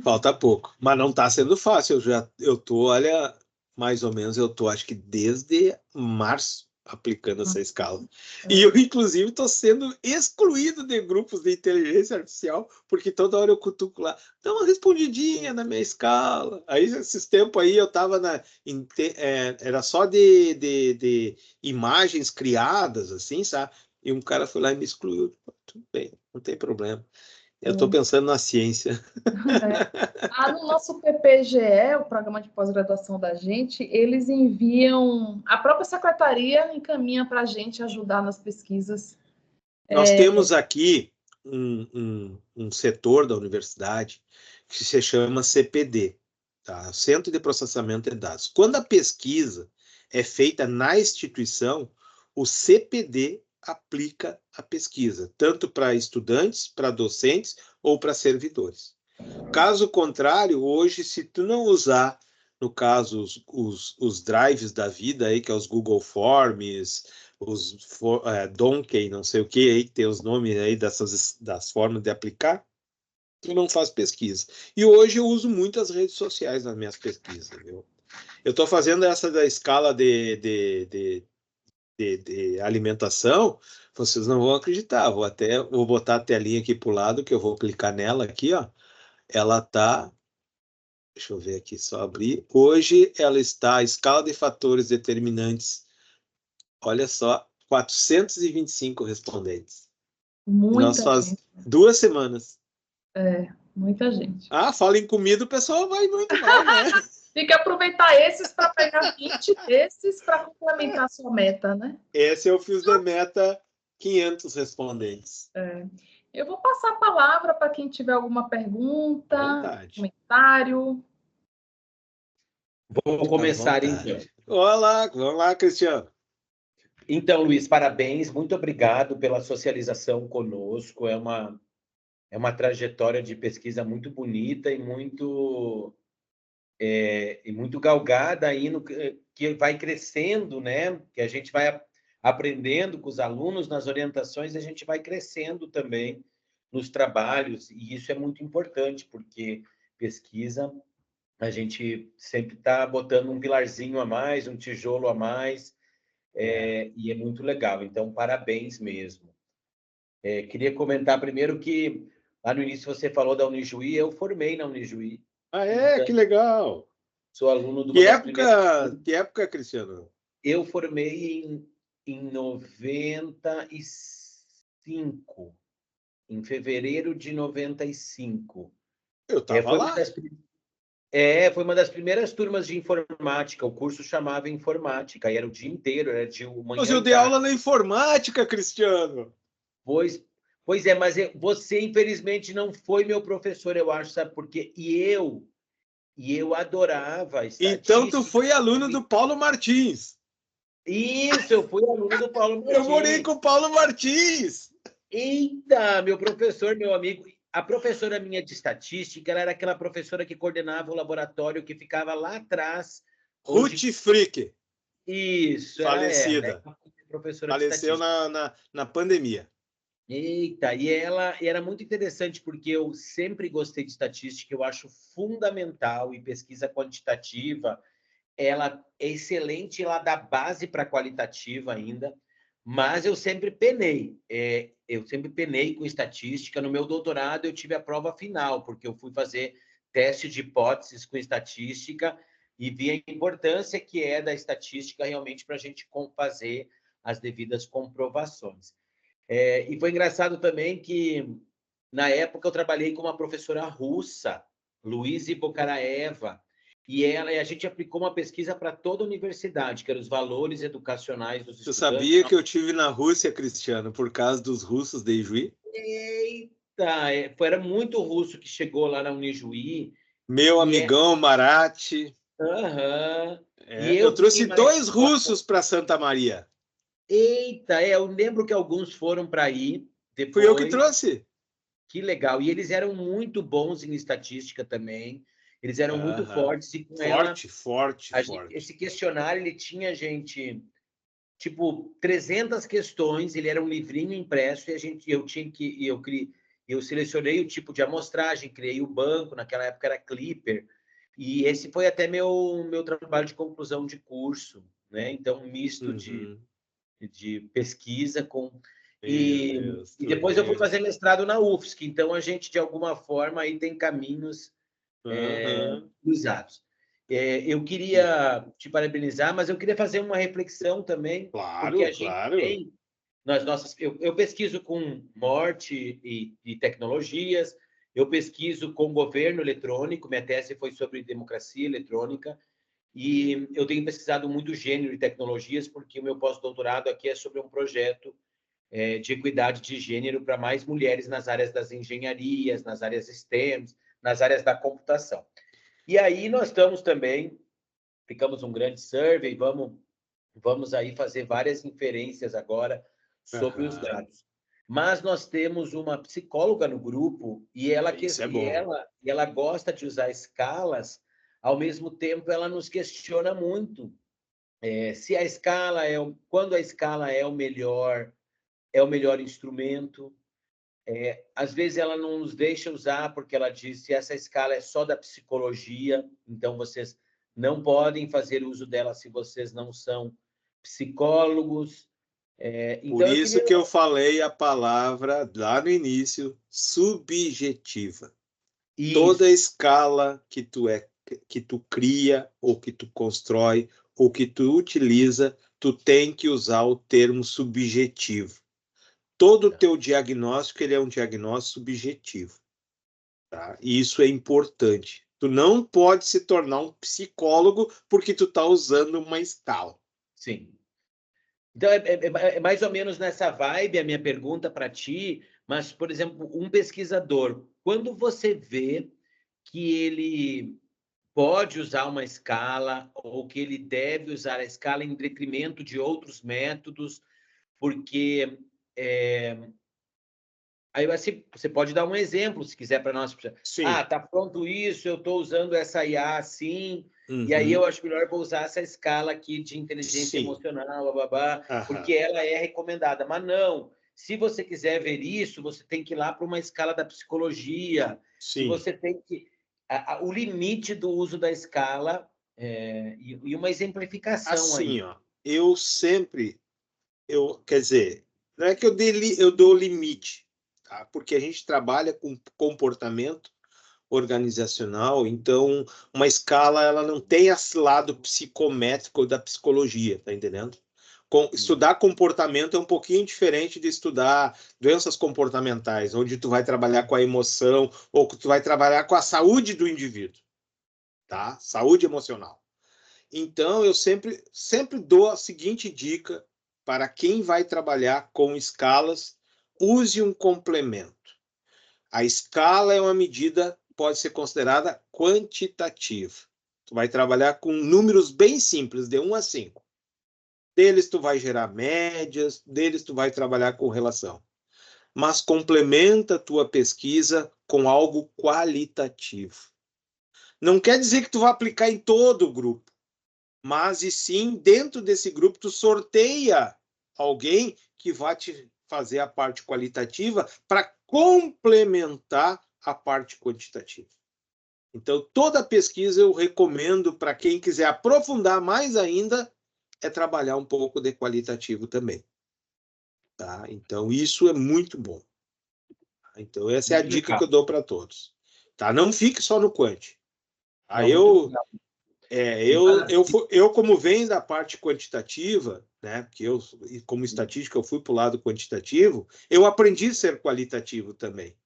Falta pouco, mas não está sendo fácil. Eu tô, olha, mais ou menos, eu tô, acho que desde março aplicando essa escala. E eu, inclusive, estou sendo excluído de grupos de inteligência artificial, porque toda hora eu cutuco lá, dá uma respondidinha na minha escala. Aí, esses tempos aí, eu estava era só de imagens criadas, assim, sabe? E um cara foi lá e me excluiu. Tudo bem, não tem problema. Eu estou pensando na ciência. No nosso PPGE, o programa de pós-graduação da gente, eles enviam, a própria secretaria encaminha para a gente ajudar nas pesquisas. Nós temos aqui um setor da universidade que se chama CPD, tá? Centro de Processamento de Dados. Quando a pesquisa é feita na instituição, o CPD aplica a pesquisa, tanto para estudantes, para docentes ou para servidores. Caso contrário, hoje, se tu não usar, no caso, os drives da vida aí, que é os Google Forms, Donkey, não sei o que, aí que tem os nomes aí das formas de aplicar, tu não faz pesquisa. E hoje eu uso muito as redes sociais nas minhas pesquisas, viu? Eu estou fazendo essa da escala de alimentação, vocês não vão acreditar. Vou botar a telinha aqui para o lado, que eu vou clicar nela aqui, ó. Ela tá. Deixa eu ver aqui, só abrir. Hoje ela está, a escala de fatores determinantes. Olha só, 425 respondentes. E nós Muita faz gente. 2 semanas. Muita gente. Ah, fala em comida, o pessoal vai muito mais, né? Tem que aproveitar esses para pegar 20 desses para complementar a sua meta, né? Esse eu fiz de meta 500 respondentes. Eu vou passar a palavra para quem tiver alguma pergunta, Vontade. comentário. Vou começar então. Olá, vamos lá, Cristiano. Então, Luiz, parabéns, muito obrigado pela socialização conosco. É uma trajetória de pesquisa muito bonita e muito galgada aí que vai crescendo, né? Que a gente vai aprendendo com os alunos nas orientações, e a gente vai crescendo também nos trabalhos, e isso é muito importante, porque pesquisa a gente sempre está botando um pilarzinho a mais, um tijolo a mais, e é muito legal. Então, parabéns mesmo. Queria comentar primeiro que lá no início você falou da Unijuí, eu formei na Unijuí. Ah, é? Que legal. Sou aluno de Que uma das época, que época, Cristiano? Eu formei em 95, em fevereiro de 95. Eu estava lá. Foi uma das primeiras turmas de informática. O curso chamava informática, e era o dia inteiro, era de manhã. Mas eu dei aula na informática, Cristiano. Pois é, mas você, infelizmente, não foi meu professor, eu acho, sabe por quê? E eu adorava estatística. Então, tu foi aluno do Paulo Martins. Isso, eu fui aluno do Paulo Martins. Eu morei com o Paulo Martins. Eita, meu professor, meu amigo. A professora minha de estatística, ela era aquela professora que coordenava o laboratório que ficava lá atrás. Ruth Frick. Isso, falecida. Professora Faleceu de estatística. na pandemia. Eita, e ela era muito interessante, porque eu sempre gostei de estatística, eu acho fundamental, e pesquisa quantitativa, ela é excelente, ela dá base para qualitativa ainda, mas eu sempre penei. Eu sempre penei com estatística. No meu doutorado, eu tive a prova final, porque eu fui fazer teste de hipóteses com estatística e vi a importância que é da estatística realmente para a gente fazer as devidas comprovações. E foi engraçado também que, na época, eu trabalhei com uma professora russa, Luísa Bokaraeva, e a gente aplicou uma pesquisa para toda a universidade, que eram os valores educacionais dos estudantes. Você sabia que eu tive na Rússia, Cristiano, por causa dos russos de Ijuí? Eita! Era muito russo que chegou lá na Unijuí. Meu amigão Marati. Aham. Eu trouxe 2 russos para Santa Maria. Eita, eu lembro que alguns foram para aí depois. Fui eu que trouxe. Que legal. E eles eram muito bons em estatística também. Eles eram muito fortes. E com forte. Esse questionário, ele tinha, gente, tipo, 300 questões. Ele era um livrinho impresso, e eu eu selecionei o tipo de amostragem, criei o banco, naquela época era Clipper, e esse foi até meu trabalho de conclusão de curso, né? Então, um misto de pesquisa com... Meu Deus, E tu depois eu fui é. fazer mestrado na UFSC, então a gente, de alguma forma, aí tem caminhos cruzados. Eu queria te parabenizar, mas eu queria fazer uma reflexão também, porque Claro, a gente claro. tem eu pesquiso com morte e tecnologias, eu pesquiso com governo eletrônico, minha tese foi sobre democracia eletrônica, e eu tenho pesquisado muito gênero e tecnologias, porque o meu pós-doutorado aqui é sobre um projeto de equidade de gênero para mais mulheres nas áreas das engenharias, nas áreas STEM, nas áreas da computação. E aí nós estamos também, ficamos um grande survey, vamos aí fazer várias inferências agora sobre os dados. Mas nós temos uma psicóloga no grupo e Isso é bom. ela gosta de usar escalas, ao mesmo tempo ela nos questiona muito se a escala quando a escala é o melhor instrumento. Às vezes ela não nos deixa usar porque ela diz que essa escala é só da psicologia, então vocês não podem fazer uso dela se vocês não são psicólogos. Por Então eu isso queria que eu falei a palavra lá no início, subjetiva. Toda isso, escala que tu cria, ou que tu constrói, ou que tu utiliza, tu tem que usar o termo subjetivo. Todo o teu diagnóstico, ele é um diagnóstico subjetivo, tá? E isso é importante. Tu não pode se tornar um psicólogo porque tu está usando uma escala. sim. Então é mais ou menos nessa vibe a minha pergunta para ti, mas por exemplo, um pesquisador, quando você vê que ele pode usar uma escala ou que ele deve usar a escala em detrimento de outros métodos, porque aí assim, você pode dar um exemplo, se quiser, para nós. Sim. Tá pronto isso, eu estou usando essa IA assim, e aí eu Uhum. acho melhor vou usar essa escala aqui de inteligência Sim. emocional, babá, Aham. porque ela é recomendada. Mas não, se você quiser ver isso, você tem que ir lá para uma escala da psicologia, se Sim. você tem que... o limite do uso da escala e uma exemplificação Assim, aí. ó, quer dizer, não é que eu dou limite, tá? Porque a gente trabalha com comportamento organizacional, então uma escala ela não tem esse lado psicométrico da psicologia, tá entendendo? Estudar comportamento é um pouquinho diferente de estudar doenças comportamentais, onde tu vai trabalhar com a emoção ou que tu vai trabalhar com a saúde do indivíduo, tá? Saúde emocional. Então, eu sempre dou a seguinte dica para quem vai trabalhar com escalas: use um complemento. A escala é uma medida, pode ser considerada quantitativa. Tu vai trabalhar com números bem simples, de 1 a 5. Deles tu vai gerar médias, deles tu vai trabalhar com relação. Mas complementa a tua pesquisa com algo qualitativo. Não quer dizer que tu vai aplicar em todo o grupo, mas e sim, dentro desse grupo, tu sorteia alguém que vai te fazer a parte qualitativa para complementar a parte quantitativa. Então, toda pesquisa eu recomendo para quem quiser aprofundar mais ainda, é trabalhar um pouco de qualitativo também. Tá? Então, isso é muito bom. Então, essa é a Muito dica que legal. eu dou para todos. Tá? Não fique só no quant. Não, muito legal. Eu, como venho da parte quantitativa, né, que eu, como estatística, eu fui para o lado quantitativo, eu aprendi a ser qualitativo também,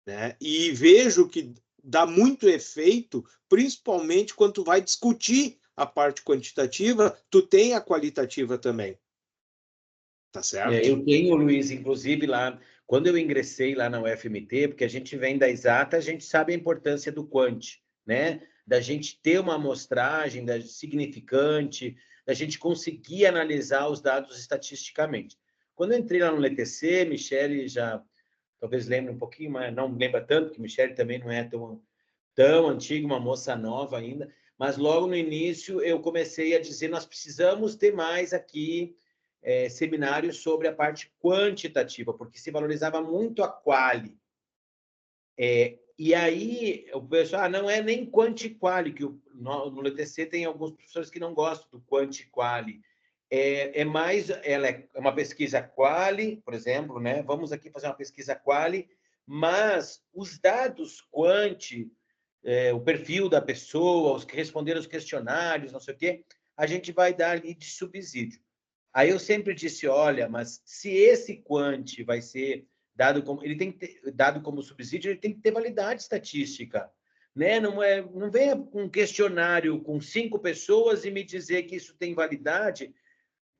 né? E vejo que dá muito efeito, principalmente quando tu vai discutir a parte quantitativa, tu tem a qualitativa também, tá certo? Eu tenho, Luiz, inclusive lá, quando eu ingressei lá na UFMT, porque a gente vem da exata, a gente sabe a importância do quant, né? Da gente ter uma amostragem significante, da gente conseguir analisar os dados estatisticamente. Quando eu entrei lá no LTC, Michele já talvez lembre um pouquinho, mas não lembra tanto, que Michele também não é tão antiga, uma moça nova ainda, mas logo no início eu comecei a dizer, nós precisamos ter mais aqui seminários sobre a parte quantitativa, porque se valorizava muito a quali, E aí, o pessoal, não é nem quanti-quali, que no LTC tem alguns professores que não gostam do quanti-quali. Ela é uma pesquisa quali, por exemplo, né? Vamos aqui fazer uma pesquisa quali, mas os dados quanti, o perfil da pessoa, os que responderam os questionários, não sei o quê, a gente vai dar ali de subsídio. Aí eu sempre disse, olha, mas se esse quanti vai ser dado como, ele tem que ter, dado como subsídio, ele tem que ter validade estatística, né? Não venha com um questionário com 5 pessoas e me dizer que isso tem validade,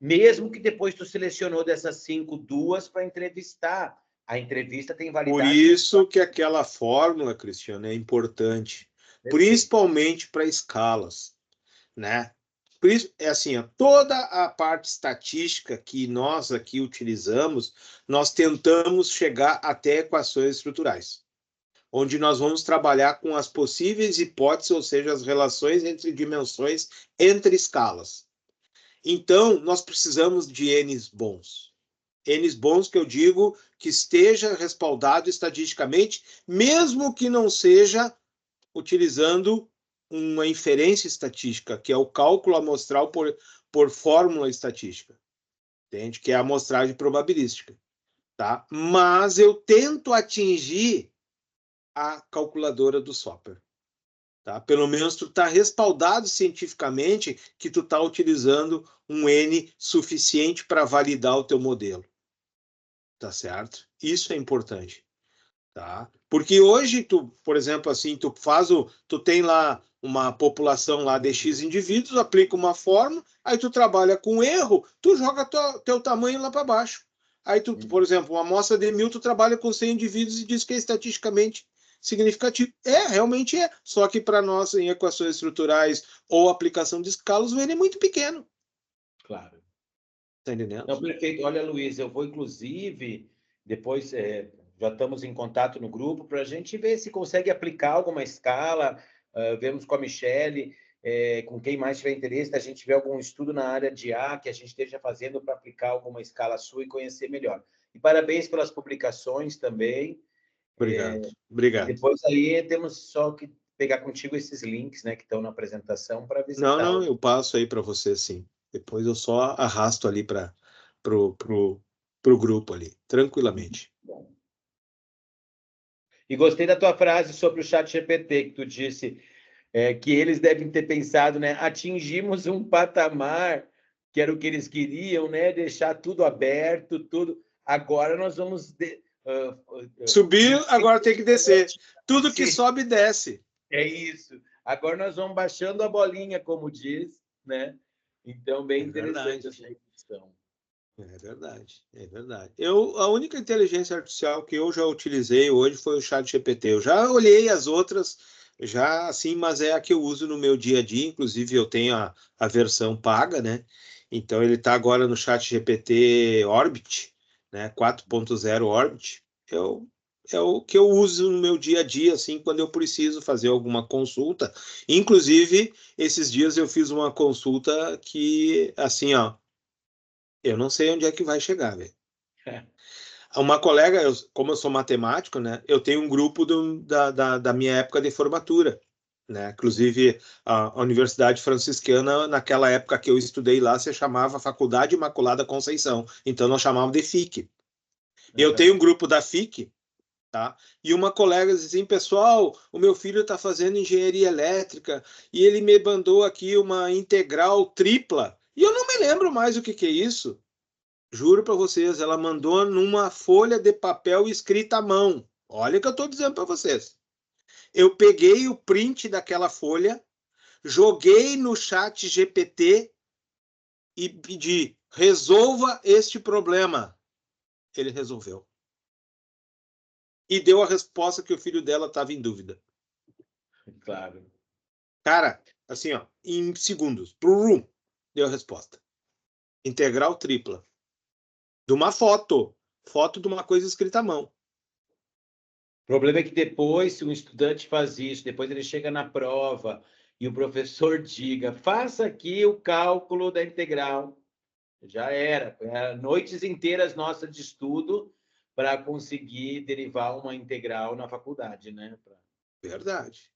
mesmo que depois tu selecionou dessas 5, 2 para entrevistar. A entrevista tem validade. Por isso que aquela fórmula, Cristiano, é importante, principalmente para escalas, né? Por isso, é assim, ó, toda a parte estatística que nós aqui utilizamos, nós tentamos chegar até equações estruturais, onde nós vamos trabalhar com as possíveis hipóteses, ou seja, as relações entre dimensões, entre escalas. Então, nós precisamos de N's bons. N's bons que eu digo que esteja respaldado estatisticamente, mesmo que não seja utilizando uma inferência estatística, que é o cálculo amostral por fórmula estatística, entende? Que é a amostragem probabilística, tá? Mas eu tento atingir a calculadora do Sopper, tá? Pelo menos tu está respaldado cientificamente que tu está utilizando um N suficiente para validar o teu modelo, tá certo? Isso é importante. Tá? Porque hoje tu, por exemplo, assim, tu tem lá uma população lá de X indivíduos, aplica uma fórmula, aí tu trabalha com erro, tu joga teu tamanho lá para baixo. Aí tu, por exemplo, uma amostra de 1000, tu trabalha com 100 indivíduos e diz que é estatisticamente significativo. Realmente é. Só que para nós, em equações estruturais ou aplicação de escalas, o N é muito pequeno. Claro. Tá entendendo? Não, perfeito. Olha, Luiz, eu vou, inclusive, depois já estamos em contato no grupo para a gente ver se consegue aplicar alguma escala. Vemos com a Michele, com quem mais tiver interesse, a gente vê algum estudo na área de A que a gente esteja fazendo para aplicar alguma escala sua e conhecer melhor. E parabéns pelas publicações também. Obrigado. Obrigado. E depois aí temos só que pegar contigo esses links, né, que estão na apresentação para visitar. Não, eu passo aí para você, sim. Depois eu só arrasto ali para pro grupo ali, tranquilamente. Bom. E gostei da tua frase sobre o chat GPT, que tu disse que eles devem ter pensado, né? Atingimos um patamar que era o que eles queriam, né? Deixar tudo aberto, tudo. Agora nós vamos subir, agora tem que descer. Tudo que sobe, desce. É isso. Agora nós vamos baixando a bolinha, como diz, né? Então, bem interessante essa questão. É verdade, é verdade. A única inteligência artificial que eu já utilizei hoje foi o ChatGPT. Eu já olhei as outras, já assim, mas é a que eu uso no meu dia a dia. Inclusive, eu tenho a versão paga, né? Então, ele está agora no ChatGPT Orbit, né? 4.0 Orbit. É o que eu uso no meu dia a dia, assim, quando eu preciso fazer alguma consulta. Inclusive, esses dias eu fiz uma consulta que, assim, ó, eu não sei onde é que vai chegar, velho. Uma colega, como eu sou matemático, né? Eu tenho um grupo da minha época de formatura, né? Inclusive, a Universidade Franciscana, naquela época que eu estudei lá, se chamava Faculdade Imaculada Conceição. Então, nós chamávamos de FIC. Eu tenho um grupo da FIC, tá? E uma colega disse assim, pessoal, o meu filho está fazendo engenharia elétrica e ele me mandou aqui uma integral tripla. E eu não me lembro mais o que é isso. Juro para vocês, ela mandou numa folha de papel escrita à mão. Olha o que eu estou dizendo para vocês. Eu peguei o print daquela folha, joguei no chat GPT e pedi, resolva este problema. Ele resolveu. E deu a resposta que o filho dela estava em dúvida. Claro. Cara, assim, ó, em segundos, deu a resposta. Integral tripla. De uma foto de uma coisa escrita à mão. O problema é que depois, se um estudante faz isso, depois ele chega na prova e o professor diga, faça aqui o cálculo da integral. Já era. Noites inteiras nossas de estudo para conseguir derivar uma integral na faculdade, né? Verdade.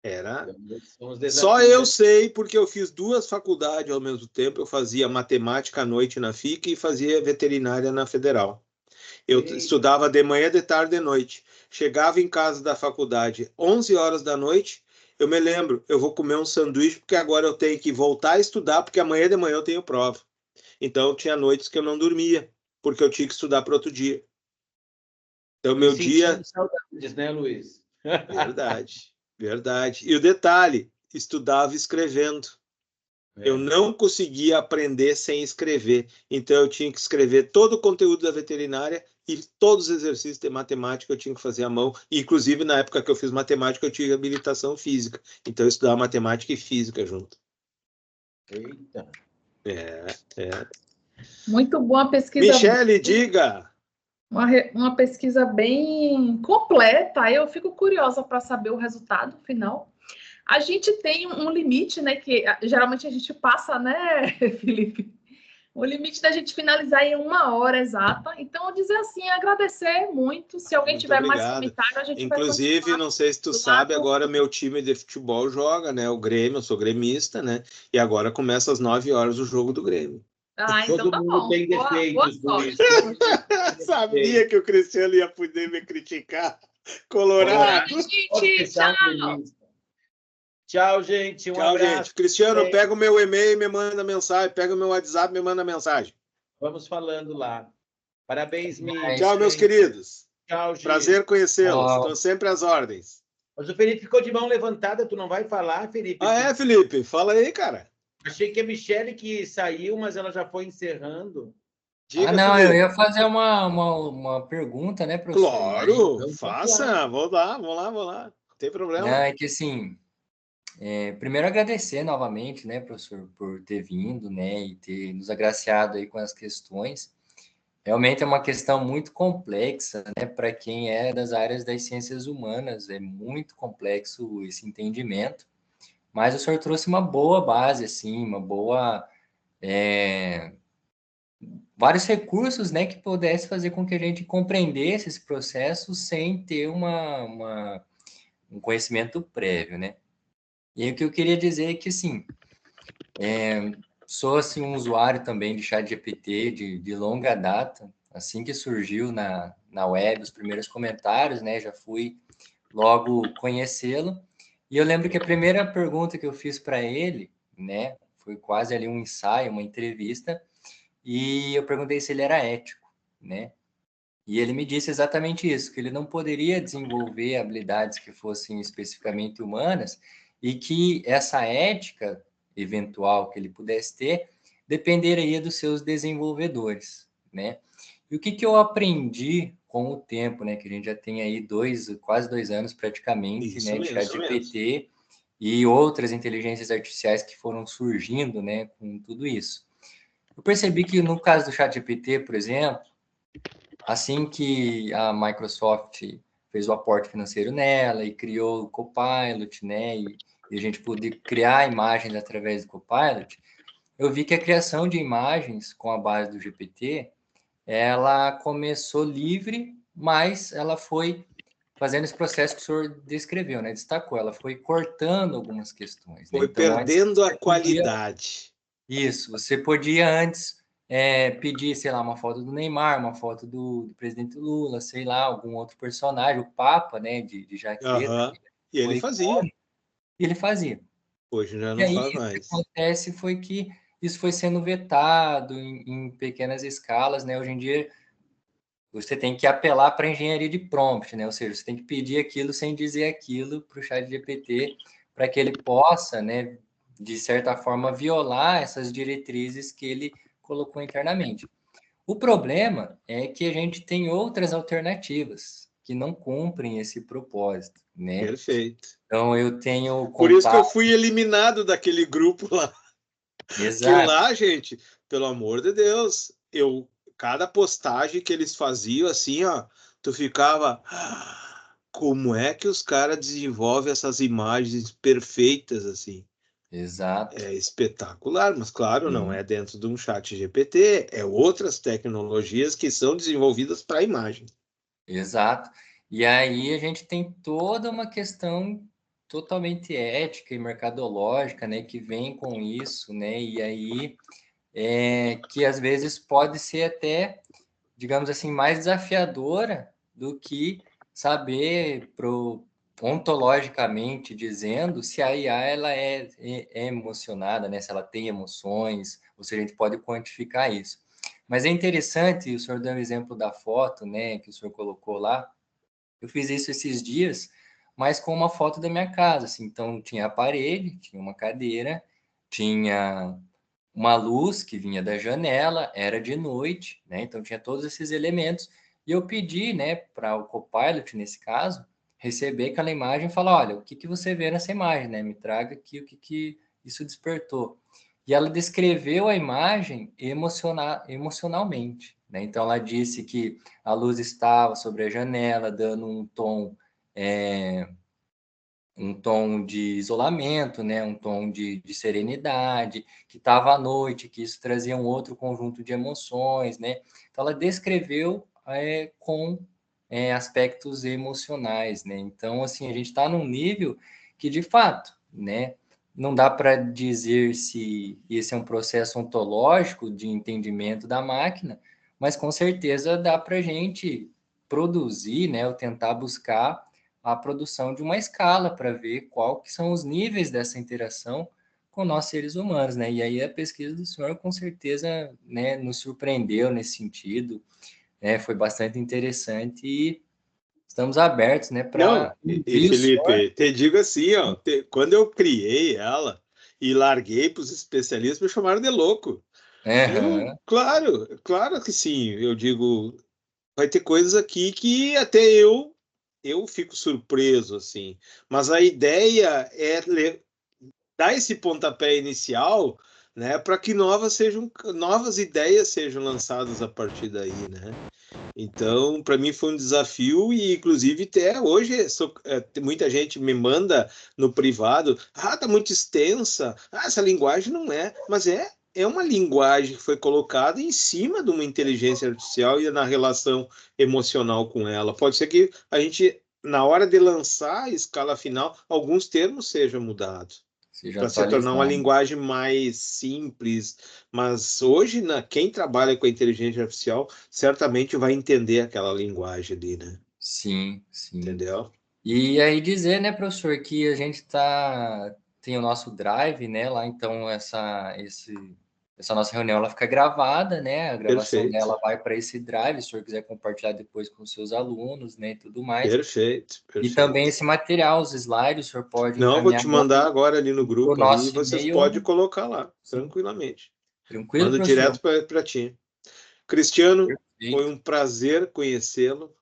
Era. Então, são os Só desafios, eu né? sei, porque eu fiz 2 faculdades ao mesmo tempo. Eu fazia matemática à noite na FIC e fazia veterinária na Federal. Eu Eita. estudava de manhã, de tarde, de noite. Chegava em casa da faculdade 11 horas da noite. Eu me lembro, eu vou comer um sanduíche porque agora eu tenho que voltar a estudar porque amanhã de manhã eu tenho prova. Então tinha noites que eu não dormia porque eu tinha que estudar para outro dia. Então E meu dia, sentindo saudades, né, Luiz? verdade, verdade. E o detalhe, estudava escrevendo. Eu É. não conseguia aprender sem escrever. Então, eu tinha que escrever todo o conteúdo da veterinária e todos os exercícios de matemática eu tinha que fazer à mão. Inclusive, na época que eu fiz matemática, eu tive habilitação física. Então, eu estudava matemática e física junto. Eita. É, é. Muito boa pesquisa. Michele, diga! Uma pesquisa bem completa. Eu fico curiosa para saber o resultado final. A gente tem um limite, né? Que geralmente a gente passa, né, Felipe? O limite da gente finalizar em 1 hora exata. Então, eu dizer assim, agradecer muito. Se alguém Muito tiver mais obrigado. comentário, a gente vai Inclusive, continuar não sei se tu lá sabe, agora meu time de futebol joga, né? O Grêmio, eu sou gremista, né? E agora começa às 9 horas o jogo do Grêmio. Ah, então Todo tá mundo bom. tem Boa defeitos, Luiz. sorte. Todo mundo tem Sabia defeitos. que o Cristiano ia poder me criticar. Colorado, Colorado. pode Gente, fechar uma tchau. lista. Tchau, gente. Um Tchau, abraço. gente. Cristiano, pega o meu e-mail e me manda mensagem. Pega o meu WhatsApp e me manda mensagem. Vamos falando lá. Parabéns, Mi. Mas, Tchau, meus Parabéns. queridos. Tchau, Gi. Prazer conhecê-los. ó, Estão sempre às ordens. Mas o Felipe ficou de mão levantada. Tu não vai falar, Felipe? Ah, é, Felipe? Fala aí, cara. Achei que a Michelle que saiu, mas ela já foi encerrando. Diga, não, eu Felipe. ia fazer uma pergunta, né, professor? Mas, Claro, Então, vamos lá. faça. Vou lá. Não tem problema. não, é que assim, primeiro agradecer novamente, né, professor, por ter vindo, né, e ter nos agraciado aí com as questões. Realmente é uma questão muito complexa, né, para quem é das áreas das ciências humanas, é muito complexo esse entendimento, mas o senhor trouxe uma boa base, assim, uma boa... vários recursos, né, que pudesse fazer com que a gente compreendesse esse processo sem ter um conhecimento prévio, né? E aí o que eu queria dizer é que, assim, sou assim, um usuário também de ChatGPT de longa data, assim que surgiu na web, os primeiros comentários, né, já fui logo conhecê-lo, e eu lembro que a primeira pergunta que eu fiz para ele, né, foi quase ali um ensaio, uma entrevista, e eu perguntei se ele era ético, né? E ele me disse exatamente isso, que ele não poderia desenvolver habilidades que fossem especificamente humanas e que essa ética eventual que ele pudesse ter dependeria dos seus desenvolvedores, né? E o que eu aprendi com o tempo, né? Que a gente já tem aí quase 2 anos praticamente, Isso né? De mesmo. ChatGPT e outras inteligências artificiais que foram surgindo, né? Com tudo isso. Eu percebi que no caso do ChatGPT, por exemplo, assim que a Microsoft fez o aporte financeiro nela e criou o Copilot, né, e a gente pôde criar imagens através do Copilot, eu vi que a criação de imagens com a base do GPT, ela começou livre, mas ela foi fazendo esse processo que o senhor descreveu, né, destacou, ela foi cortando algumas questões, né? Foi Então, antes perdendo a você podia qualidade. isso, você podia antes pedir, sei lá, uma foto do Neymar, uma foto do presidente Lula, sei lá, algum outro personagem, o Papa, né, de jaqueta, Aham. E ele foi fazia. icônico, e ele fazia. Hoje já E não aí, faz o que mais. acontece foi que isso foi sendo vetado em pequenas escalas, né, hoje em dia você tem que apelar para a engenharia de prompt, né, ou seja, você tem que pedir aquilo sem dizer aquilo para o chat GPT, para que ele possa, né, de certa forma, violar essas diretrizes que ele colocou internamente. O problema é que a gente tem outras alternativas que não cumprem esse propósito, né? Perfeito. Então, eu tenho Por isso que eu contato... fui eliminado daquele grupo lá. Que Exato. lá, gente, pelo amor de Deus, cada postagem que eles faziam, assim, ó, tu ficava. Como é que os caras desenvolvem essas imagens perfeitas, assim? Exato. É espetacular, mas claro, não Sim. é dentro de um chat GPT, é outras tecnologias que são desenvolvidas para a imagem. Exato. E aí a gente tem toda uma questão totalmente ética e mercadológica, né, que vem com isso, né, e aí que às vezes pode ser até, digamos assim, mais desafiadora do que saber ontologicamente dizendo se a IA ela é emocionada, né, se ela tem emoções, ou se a gente pode quantificar isso. Mas é interessante, o senhor deu o exemplo da foto, né, que o senhor colocou lá. Eu fiz isso esses dias, mas com uma foto da minha casa, assim. Então tinha a parede, tinha uma cadeira, tinha uma luz que vinha da janela, era de noite, né? Então tinha todos esses elementos. E eu pedi, né, para o Copilot, nesse caso, receber aquela imagem e falar, olha, o que você vê nessa imagem, né? Me traga aqui o que isso despertou. E ela descreveu a imagem emocionalmente, né? Então ela disse que a luz estava sobre a janela, dando um tom de isolamento, né? Um tom de serenidade, que estava à noite, que isso trazia um outro conjunto de emoções, né? Então, ela descreveu com aspectos emocionais, né? Então, assim, a gente está num nível que, de fato, né? Não dá para dizer se esse é um processo ontológico de entendimento da máquina, mas com certeza dá para a gente produzir, né? Ou tentar buscar a produção de uma escala para ver qual que são os níveis dessa interação com nós seres humanos, né? E aí a pesquisa do senhor com certeza, né, nos surpreendeu nesse sentido, né? Foi bastante interessante e estamos abertos, né, Não, para e ouvir o senhor. Felipe, te digo assim, ó, quando eu criei ela e larguei para os especialistas, me chamaram de louco. Eu, Aham, claro que sim. Eu digo, vai ter coisas aqui que até eu fico surpreso assim. Mas a ideia é dar esse pontapé inicial, né, para que novas ideias sejam lançadas a partir daí, né? Então, para mim foi um desafio e, inclusive, até hoje, muita gente me manda no privado, tá muito extensa, essa linguagem não é, mas é uma linguagem que foi colocada em cima de uma inteligência artificial e na relação emocional com ela. Pode ser que a gente, na hora de lançar a escala final, alguns termos sejam mudados seja para se tornar uma atualizado. linguagem mais simples, mas hoje, quem trabalha com a inteligência artificial certamente vai entender aquela linguagem ali, né? Sim, sim. Entendeu? E aí dizer, né, professor, que a gente tem o nosso drive, né, lá, então essa nossa reunião ela fica gravada, né, a gravação Perfeito, dela vai para esse drive, se o senhor quiser compartilhar depois com os seus alunos, né, e tudo mais. perfeito, E também perfeito. esse material, os slides, o senhor pode Não, eu vou encaminhar te mandar agora ali no para o grupo ali e nosso vocês podem e-mail. colocar lá, Sim. tranquilamente. Tranquilo, Mando professor? direto para ti. Cristiano, foi Perfeito. um prazer conhecê-lo,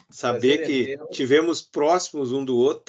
saber Prazer é que meu. tivemos próximos um do outro.